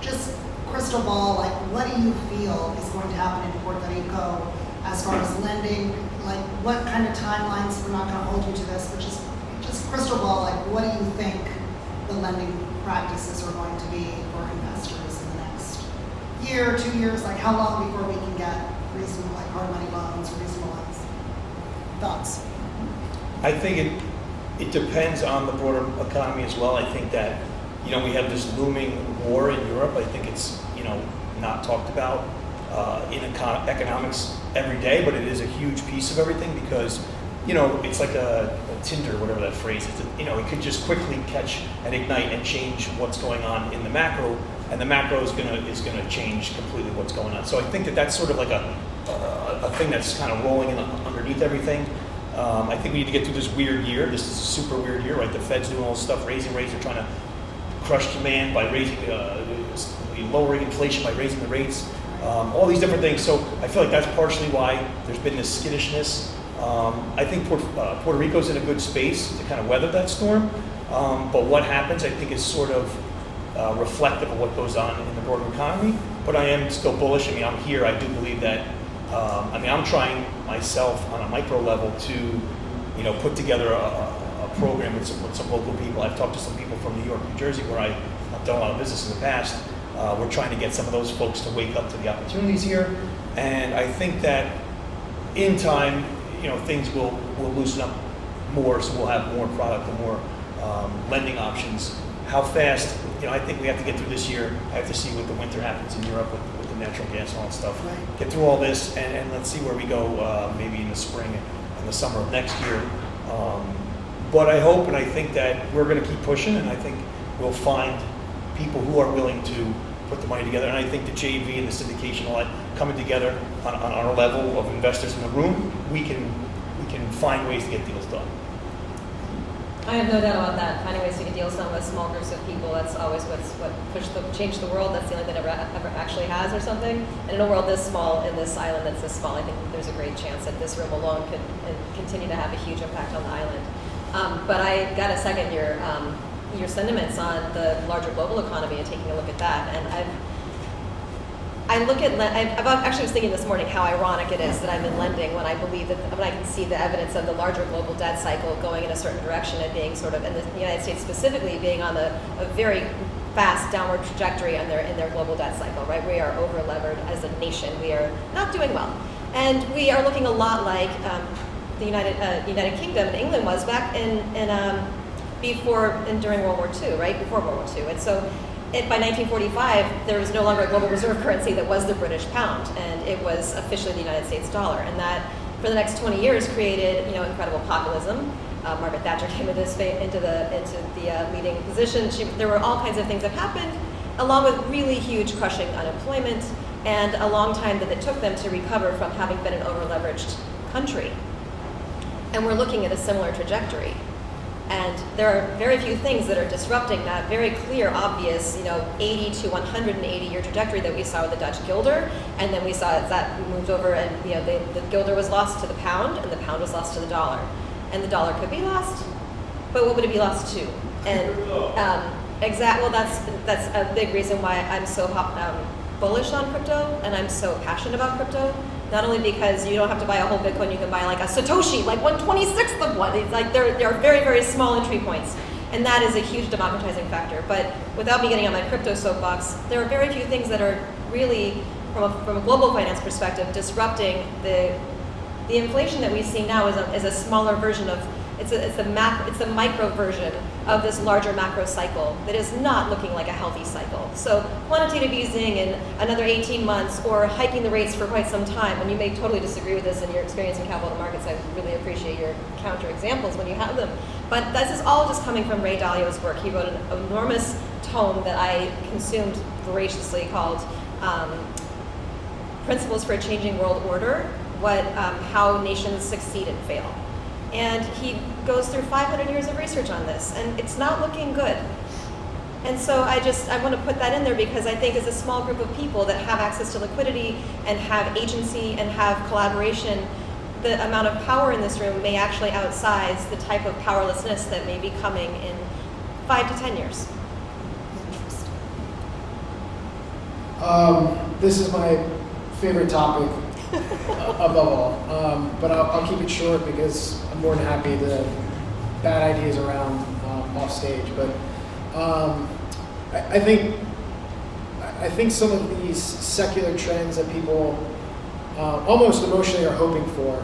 just crystal ball, like what do you feel is going to happen in Puerto Rico as far as lending? Like what kind of timelines? We're not going to hold you to this, but just crystal ball, like what do you think the lending practices are going to be for investors in the next year, 2 years, like how long before we can get reasonable, like hard money loans or reasonable loans? Thoughts? I think it depends on the broader economy as well. I think that, we have this looming war in Europe. I think it's, not talked about in economics every day, but it is a huge piece of everything because, it's like a Tinder, whatever that phrase is. It could just quickly catch and ignite and change what's going on in the macro, and the macro is gonna change completely what's going on. So I think that that's sort of like a thing that's kind of rolling in underneath everything. I think we need to get through this weird year. This is a super weird year, right? The Fed's doing all this stuff, raising rates. They're trying to crush demand by lowering inflation by raising the rates. All these different things. So I feel like that's partially why there's been this skittishness. I think Puerto Rico's in a good space to kind of weather that storm. But what happens, I think, is sort of reflective of what goes on in the broader economy. But I am still bullish. I'm here. I do believe that. I'm trying myself on a micro level to, put together a program with some local people. I've talked to some people from New York, New Jersey, where I've done a lot of business in the past. We're trying to get some of those folks to wake up to the opportunities here. And I think that in time, things will loosen up more, so we'll have more product and more lending options. How fast? I think we have to get through this year. I have to see what the winter happens in Europe with the natural gas and all that stuff. Right. Get through all this, and let's see where we go maybe in the spring and the summer of next year. But I hope and I think that we're going to keep pushing, and I think we'll find people who are willing to put the money together. And I think the JV and the syndication, all that coming together on our level of investors in the room, we can find ways to get deals done. I have no doubt about that. Finding ways to get deals done with small groups of people, that's always what changed the world. That's the only thing that ever actually has or something. And in a world this small, in this island that's this small, I think there's a great chance that this room alone could continue to have a huge impact on the island. But I got to second your sentiments on the larger global economy and taking a look at that. And I've actually was thinking this morning how ironic it is that I'm in lending when I believe that when I can see the evidence of the larger global debt cycle going in a certain direction and being sort of, in the United States specifically, being on a very fast downward trajectory in their global debt cycle, right? We are over-levered as a nation. We are not doing well. And we are looking a lot like the United Kingdom and England was back during World War II, right? Before World War II. And so by 1945, there was no longer a global reserve currency that was the British pound, and it was officially the United States dollar. And that, for the next 20 years, created incredible populism. Margaret Thatcher came into the leading position. There were all kinds of things that happened, along with really huge crushing unemployment, and a long time that it took them to recover from having been an over-leveraged country. And we're looking at a similar trajectory. And there are very few things that are disrupting that very clear, obvious, 80 to 180 year trajectory that we saw with the Dutch guilder, and then we saw that moved over, and the guilder was lost to the pound, and the pound was lost to the dollar, and the dollar could be lost, but what would it be lost to? And well, that's a big reason why I'm so bullish on crypto, and I'm so passionate about crypto. Not only because you don't have to buy a whole Bitcoin, you can buy like a Satoshi, like 1/26th of one. It's like there are very, very small entry points. And that is a huge democratizing factor. But without me getting on my crypto soapbox, there are very few things that are really, from a global finance perspective, disrupting the inflation that we see now is a smaller version of, it's a micro version of this larger macro cycle that is not looking like a healthy cycle. So quantitative easing in another 18 months, or hiking the rates for quite some time, and you may totally disagree with this in your experience in capital markets. I really appreciate your counter examples when you have them. But this is all just coming from Ray Dalio's work. He wrote an enormous tome that I consumed voraciously called Principles for a Changing World Order, how nations succeed and fail. And he goes through 500 years of research on this, and it's not looking good. And so I want to put that in there because I think as a small group of people that have access to liquidity and have agency and have collaboration, the amount of power in this room may actually outsize the type of powerlessness that may be coming in 5 to 10 years. This is my favorite topic above all, but I'll keep it short because I'm more than happy to bat ideas around off stage. But I think I think some of these secular trends that people almost emotionally are hoping for,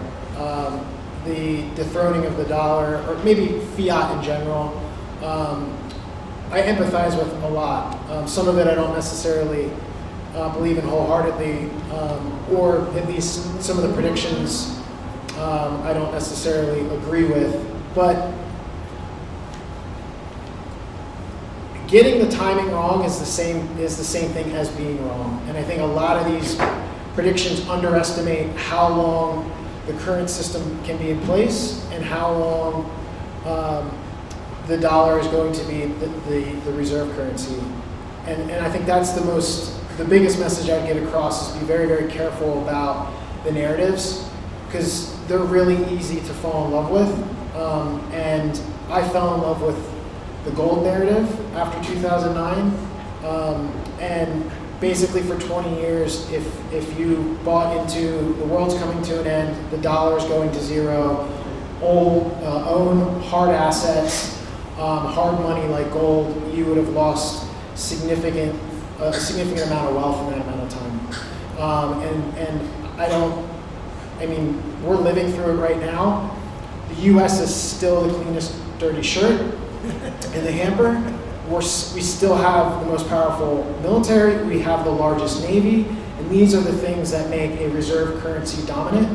the dethroning of the dollar, or maybe fiat in general, I empathize with a lot. Some of it I don't necessarily believe in wholeheartedly, or at least some of the predictions I don't necessarily agree with. But getting the timing wrong is the same thing as being wrong. And I think a lot of these predictions underestimate how long the current system can be in place and how long the dollar is going to be the reserve currency. And I think that's the biggest message I'd get across is be very, very careful about the narratives, because they're really easy to fall in love with. And I fell in love with the gold narrative after 2009. And basically for 20 years, if you bought into the world's coming to an end, the dollar's going to zero, own hard assets, hard money like gold, you would have lost a significant amount of wealth in that amount of time. We're living through it right now. The U.S. is still the cleanest dirty shirt in the hamper. We still have the most powerful military. We have the largest Navy. And these are the things that make a reserve currency dominant.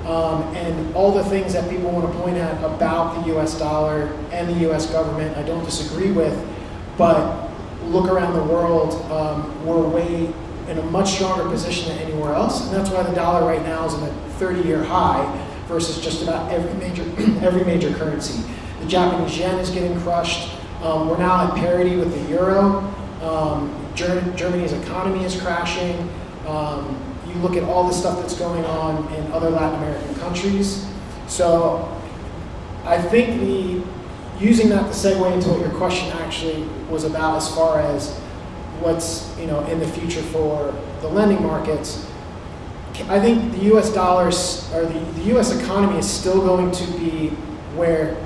And all the things that people want to point at about the U.S. dollar and the U.S. government, I don't disagree with. But look around the world, we're way in a much stronger position than anywhere else. And that's why the dollar right now is in a 30-year high versus just about every major currency. The Japanese yen is getting crushed. We're now at parity with the euro. Germany's economy is crashing. You look at all the stuff that's going on in other Latin American countries. So I think using that to segue into what your question actually was about as far as what's in the future for the lending markets, I think the U.S. dollars, or the U.S. economy is still going to be where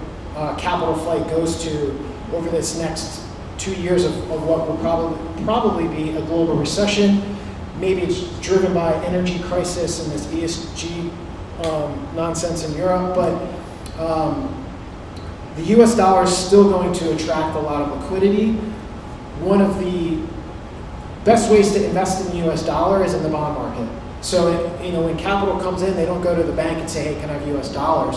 capital flight goes to over this next 2 years of what will probably be a global recession. Maybe it's driven by energy crisis and this ESG nonsense in Europe, but the U.S. dollar is still going to attract a lot of liquidity. One of the best ways to invest in the U.S. dollar is in the bond market. So when capital comes in, they don't go to the bank and say, hey, can I have U.S. dollars?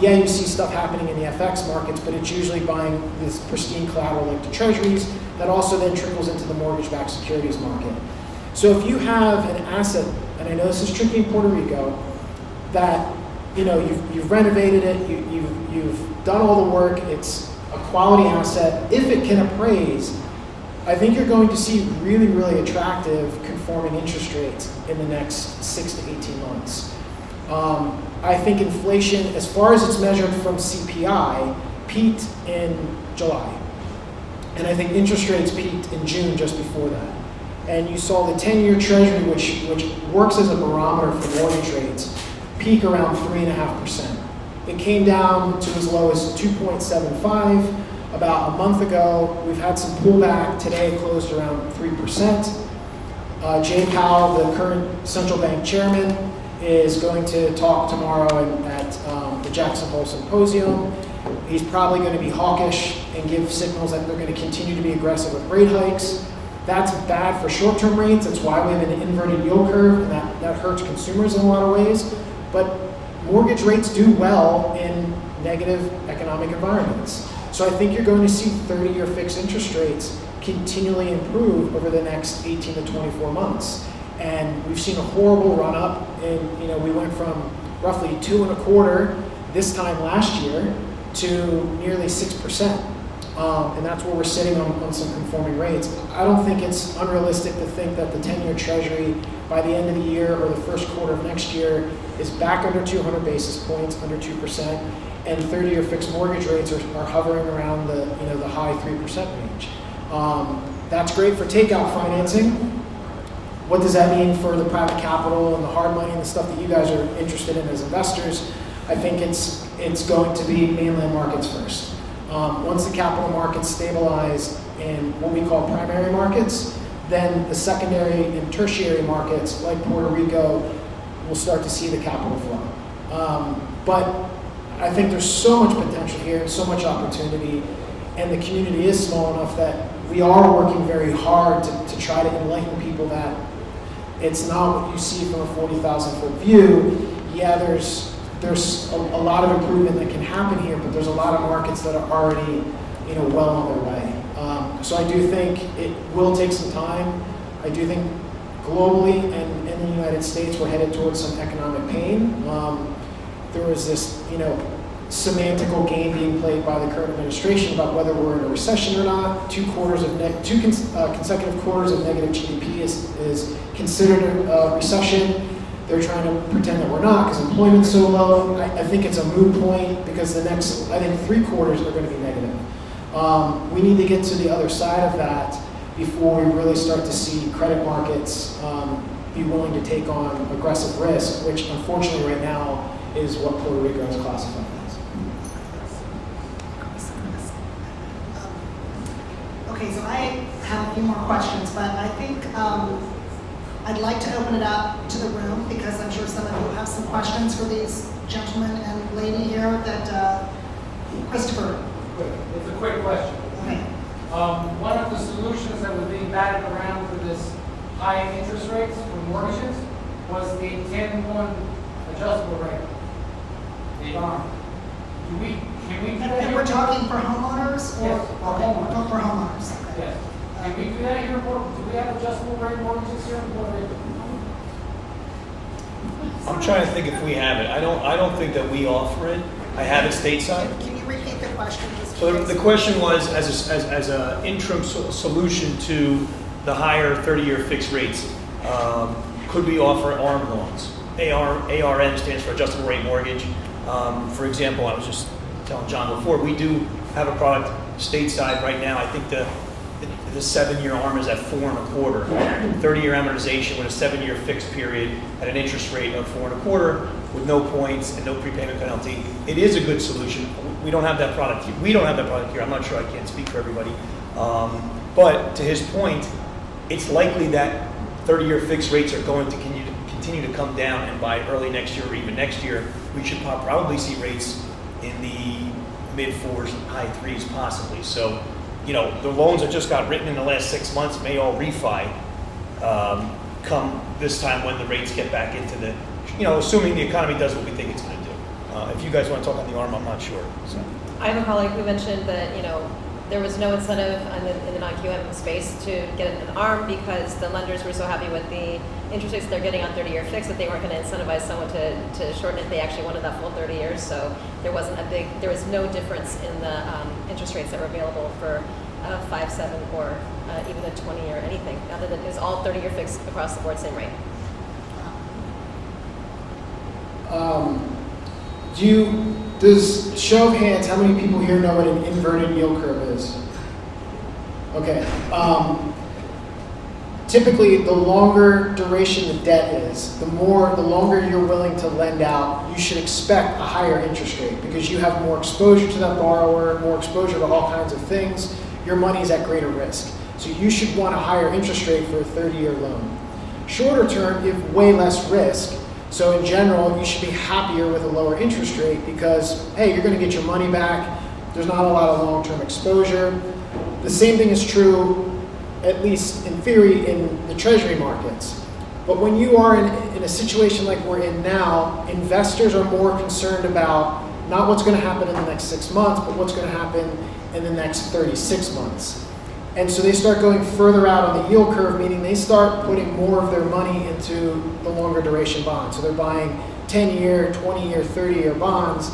You see stuff happening in the FX markets, but it's usually buying this pristine collateral like the treasuries that also then trickles into the mortgage-backed securities market. So if you have an asset, and I know this is tricky in Puerto Rico, that you've renovated it, you've done all the work, it's a quality asset, if it can appraise, I think you're going to see really, really attractive conforming interest rates in the next 6 to 18 months. I think inflation, as far as it's measured from CPI, peaked in July. And I think interest rates peaked in June just before that. And you saw the 10-year treasury, which works as a barometer for mortgage rates, peak around 3.5%. It came down to as low as 2.75 about a month ago. We've had some pullback. Today it closed around 3%. Jay Powell, the current central bank chairman, is going to talk tomorrow at the Jackson Hole Symposium. He's probably going to be hawkish and give signals that they're going to continue to be aggressive with rate hikes. That's bad for short-term rates. That's why we have an inverted yield curve, and that hurts consumers in a lot of ways. But mortgage rates do well in negative economic environments. So I think you're going to see 30-year fixed interest rates continually improve over the next 18 to 24 months. And we've seen a horrible run up, and we went from roughly 2.25% this time last year to nearly 6%. And that's where we're sitting on some conforming rates. I don't think it's unrealistic to think that the 10-year treasury by the end of the year or the first quarter of next year is back under 200 basis points, under 2%, and 30-year fixed mortgage rates are hovering around the high 3% range. That's great for takeout financing. What does that mean for the private capital and the hard money and the stuff that you guys are interested in as investors? I think it's going to be mainland markets first. Once the capital markets stabilize in what we call primary markets, then the secondary and tertiary markets like Puerto Rico will start to see the capital flow. But I think there's so much potential here and so much opportunity, and the community is small enough that we are working very hard to try to enlighten people that it's not what you see from a 40,000 foot view. Yeah, there's a lot of improvement that can happen here, but there's a lot of markets that are already, well on their way. So I do think it will take some time. I do think globally and in the United States we're headed towards some economic pain. There was this, semantical game being played by the current administration about whether we're in a recession or not. Two consecutive quarters of negative GDP is considered a recession. They're trying to pretend that we're not because employment's so low. I think it's a moot point because the next, 3 quarters are going to be negative. We need to get to the other side of that before we really start to see credit markets be willing to take on aggressive risk, which unfortunately right now is what Puerto Rico is classified as. Okay, so I have a few more questions, but I think I'd like to open it up to the room because I'm sure some of you have some questions for these gentlemen and lady here that, Christopher. It's a quick question. Okay. One of the solutions that was being batted around for this high interest rates for mortgages was the 10-1 adjustable rate. The ARM. Can we do that? And we're talking for homeowners? Or, Yes, for homeowners. For homeowners, okay. Yes. Can we do that here? Do we have adjustable rate mortgages here in Puerto Rico? I'm trying to think if we have it. I don't think that we offer it. I have it stateside. Can you repeat the question? So the question was, as an interim solution to the higher 30-year fixed rates, could we offer ARM loans? ARM stands for adjustable rate mortgage. For example, I was just telling John before, we do have a product stateside right now. I think the 7-year ARM is at 4.25. 30-year amortization with a 7-year fixed period at an interest rate of 4.25 with no points and no prepayment penalty. It is a good solution. We don't have that product here. We don't have that product here. I'm not sure. I can't speak for everybody. But to his point, it's likely that 30-year fixed rates are going to continue to come down, and by early next year or even next year, we should probably see rates in the mid-4s and high 3s possibly. So, the loans that just got written in the last 6 months may all refi come this time when the rates get back into the, assuming the economy does what we think it's going to do. If you guys want to talk on the ARM, I'm not sure. So. I have a colleague who mentioned that, there was no incentive in the non-QM space to get an ARM because the lenders were so happy with the interest rates they're getting on 30-year fixed that they weren't going to incentivize someone to shorten it. They actually wanted that full 30 years, so there was no difference in the interest rates that were available for 5, 7, or even a 20 or anything, other than it was all 30-year fixed across the board, same rate. Does show of hands, how many people here know what an inverted yield curve is? Okay. Typically, the longer duration the debt is, the longer you're willing to lend out, you should expect a higher interest rate because you have more exposure to that borrower, more exposure to all kinds of things. Your money's at greater risk. So you should want a higher interest rate for a 30-year loan. Shorter term, you have way less risk. So in general, you should be happier with a lower interest rate because, hey, you're going to get your money back. There's not a lot of long-term exposure. The same thing is true, at least in theory, in the treasury markets. But when you are in a situation like we're in now, investors are more concerned about not what's going to happen in the next 6 months, but what's going to happen in the next 36 months. And so they start going further out on the yield curve, meaning they start putting more of their money into the longer duration bonds. So they're buying 10-year, 20-year, 30-year bonds,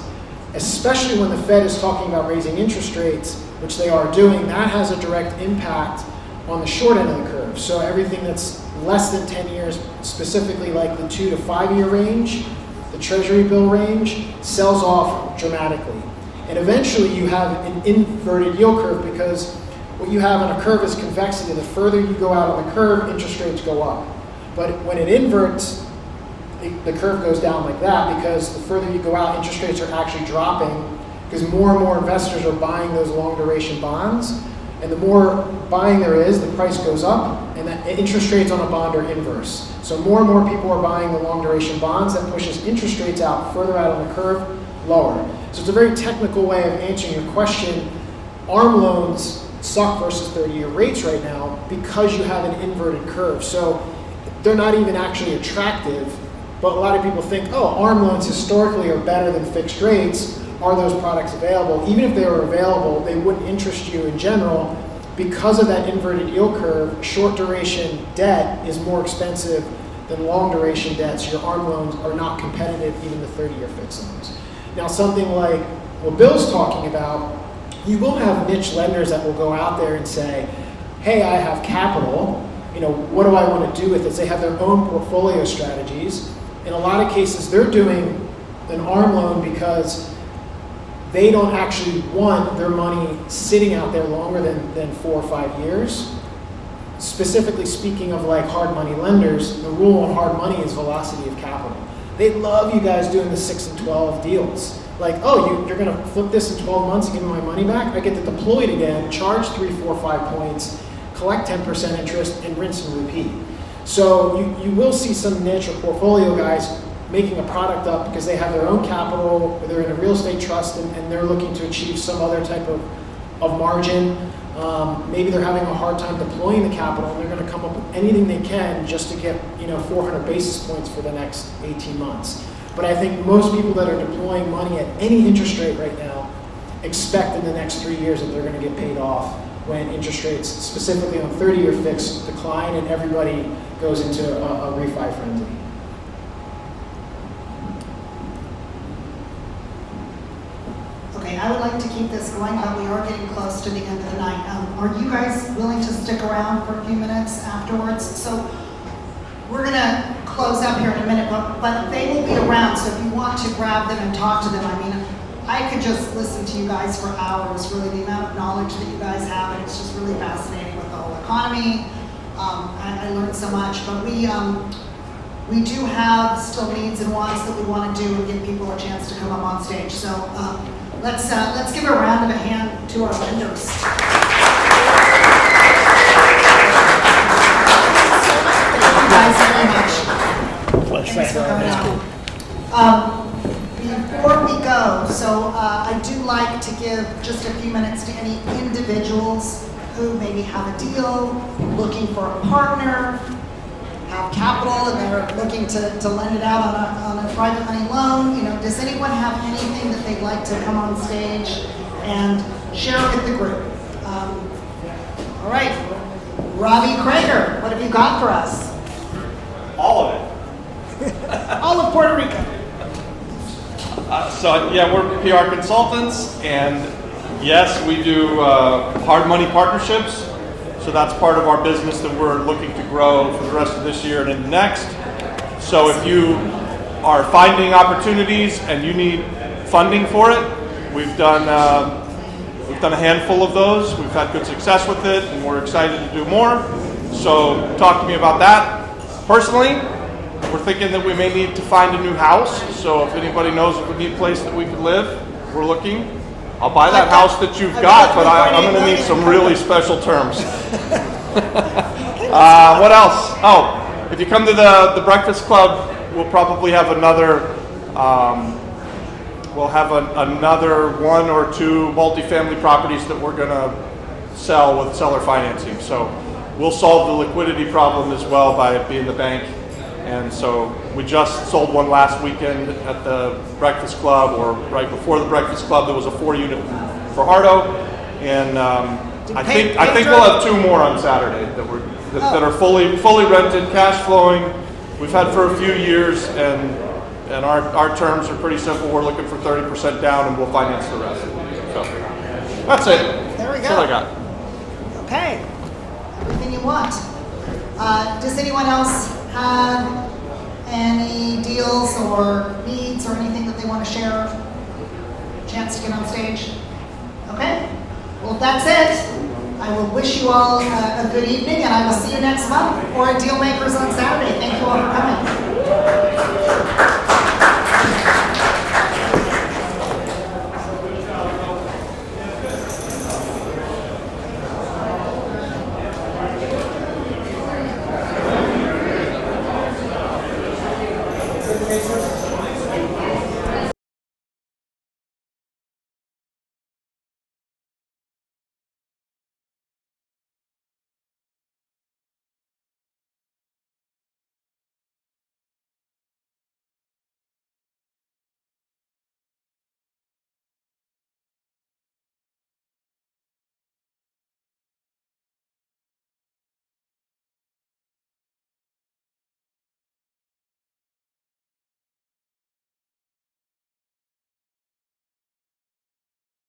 especially when the Fed is talking about raising interest rates, which they are doing. That has a direct impact on the short end of the curve. So everything that's less than 10 years, specifically like the 2 to 5 year range, the treasury bill range, sells off dramatically. And eventually you have an inverted yield curve because what you have on a curve is convexity. The further you go out on the curve, interest rates go up. But when it inverts, the curve goes down like that because the further you go out, interest rates are actually dropping because more and more investors are buying those long duration bonds. And the more buying there is, the price goes up, and that interest rates on a bond are inverse. So more and more people are buying the long duration bonds. That pushes interest rates out, further out on the curve, lower. So it's a very technical way of answering your question. ARM loans suck versus 30-year rates right now because you have an inverted curve. So they're not even actually attractive, but a lot of people think, oh, ARM loans historically are better than fixed rates. Are those products available? Even if they were available, they wouldn't interest you in general. Because of that inverted yield curve, short duration debt is more expensive than long duration debt, so your ARM loans are not competitive, even the 30-year fixed loans. Now something like what Bill's talking about, you will have niche lenders that will go out there and say, hey, I have capital, what do I want to do with it? They have their own portfolio strategies. In a lot of cases, they're doing an ARM loan because they don't actually want their money sitting out there longer than 4 or 5 years. Specifically speaking of like hard money lenders, the rule on hard money is velocity of capital. They love you guys doing the 6 and 12 deals. Like, oh, you're gonna flip this in 12 months and give me my money back? I get to deploy it again, charge 3, 4, 5 points, collect 10% interest, and rinse and repeat. So you will see some niche or portfolio guys making a product up because they have their own capital, or they're in a real estate trust, and they're looking to achieve some other type of margin. Maybe they're having a hard time deploying the capital, and they're going to come up with anything they can just to get 400 basis points for the next 18 months. But I think most people that are deploying money at any interest rate right now expect in the next 3 years that they're going to get paid off when interest rates, specifically on 30-year fixed, decline and everybody goes into a refi frenzy. Okay, I would like to keep this going, but we are getting close to the end of the night. Are you guys willing to stick around for a few minutes afterwards? So we're going to close up here in a minute, but they will be around, so if you want to grab them and talk to them, I mean, I could just listen to you guys for hours, really, the amount of knowledge that you guys have, and it's just really fascinating with the whole economy. I learned so much, but we do have still needs and wants that we want to do and give people a chance to come up on stage. So let's give a round of a hand to our lenders. Thank you guys very much. Thanks for coming out. Before we go, so I do like to give just a few minutes to any individuals who maybe have a deal, looking for a partner, have capital, and they're looking to lend it out on a private money loan. Does anyone have anything that they'd like to come on stage and share with the group? All right, Robbie Krager, what have you got for us? All of it. All of Puerto Rico. We're PR consultants, and yes, we do hard money partnerships. So that's part of our business that we're looking to grow for the rest of this year and into next. So if you are finding opportunities and you need funding for it, we've done a handful of those. We've had good success with it, and we're excited to do more. So talk to me about that. Personally, we're thinking that we may need to find a new house. So if anybody knows of a neat place that we could live, we're looking. I'll buy that house that you've got, but I'm going to need some really special terms. What else? Oh, if you come to the Breakfast Club, we'll probably have another another 1 or 2 multifamily properties that we're going to sell with seller financing. So we'll solve the liquidity problem as well by it being the bank. And so we just sold one last weekend at the Breakfast Club, or right before the Breakfast Club. There was a 4-unit for Hardo, and I think we'll have 2 more on Saturday that are fully rented, cash flowing. We've had for a few years, and our terms are pretty simple. We're looking for 30% down, and we'll finance the rest. So that's it. There we go. That's all I got. Okay, everything you want. Does anyone else have any deals or needs or anything that they want to share? Chance to get on stage? Okay. Well, if that's it, I will wish you all a good evening, and I will see you next month or at Deal Makers on Saturday. Thank you all for coming.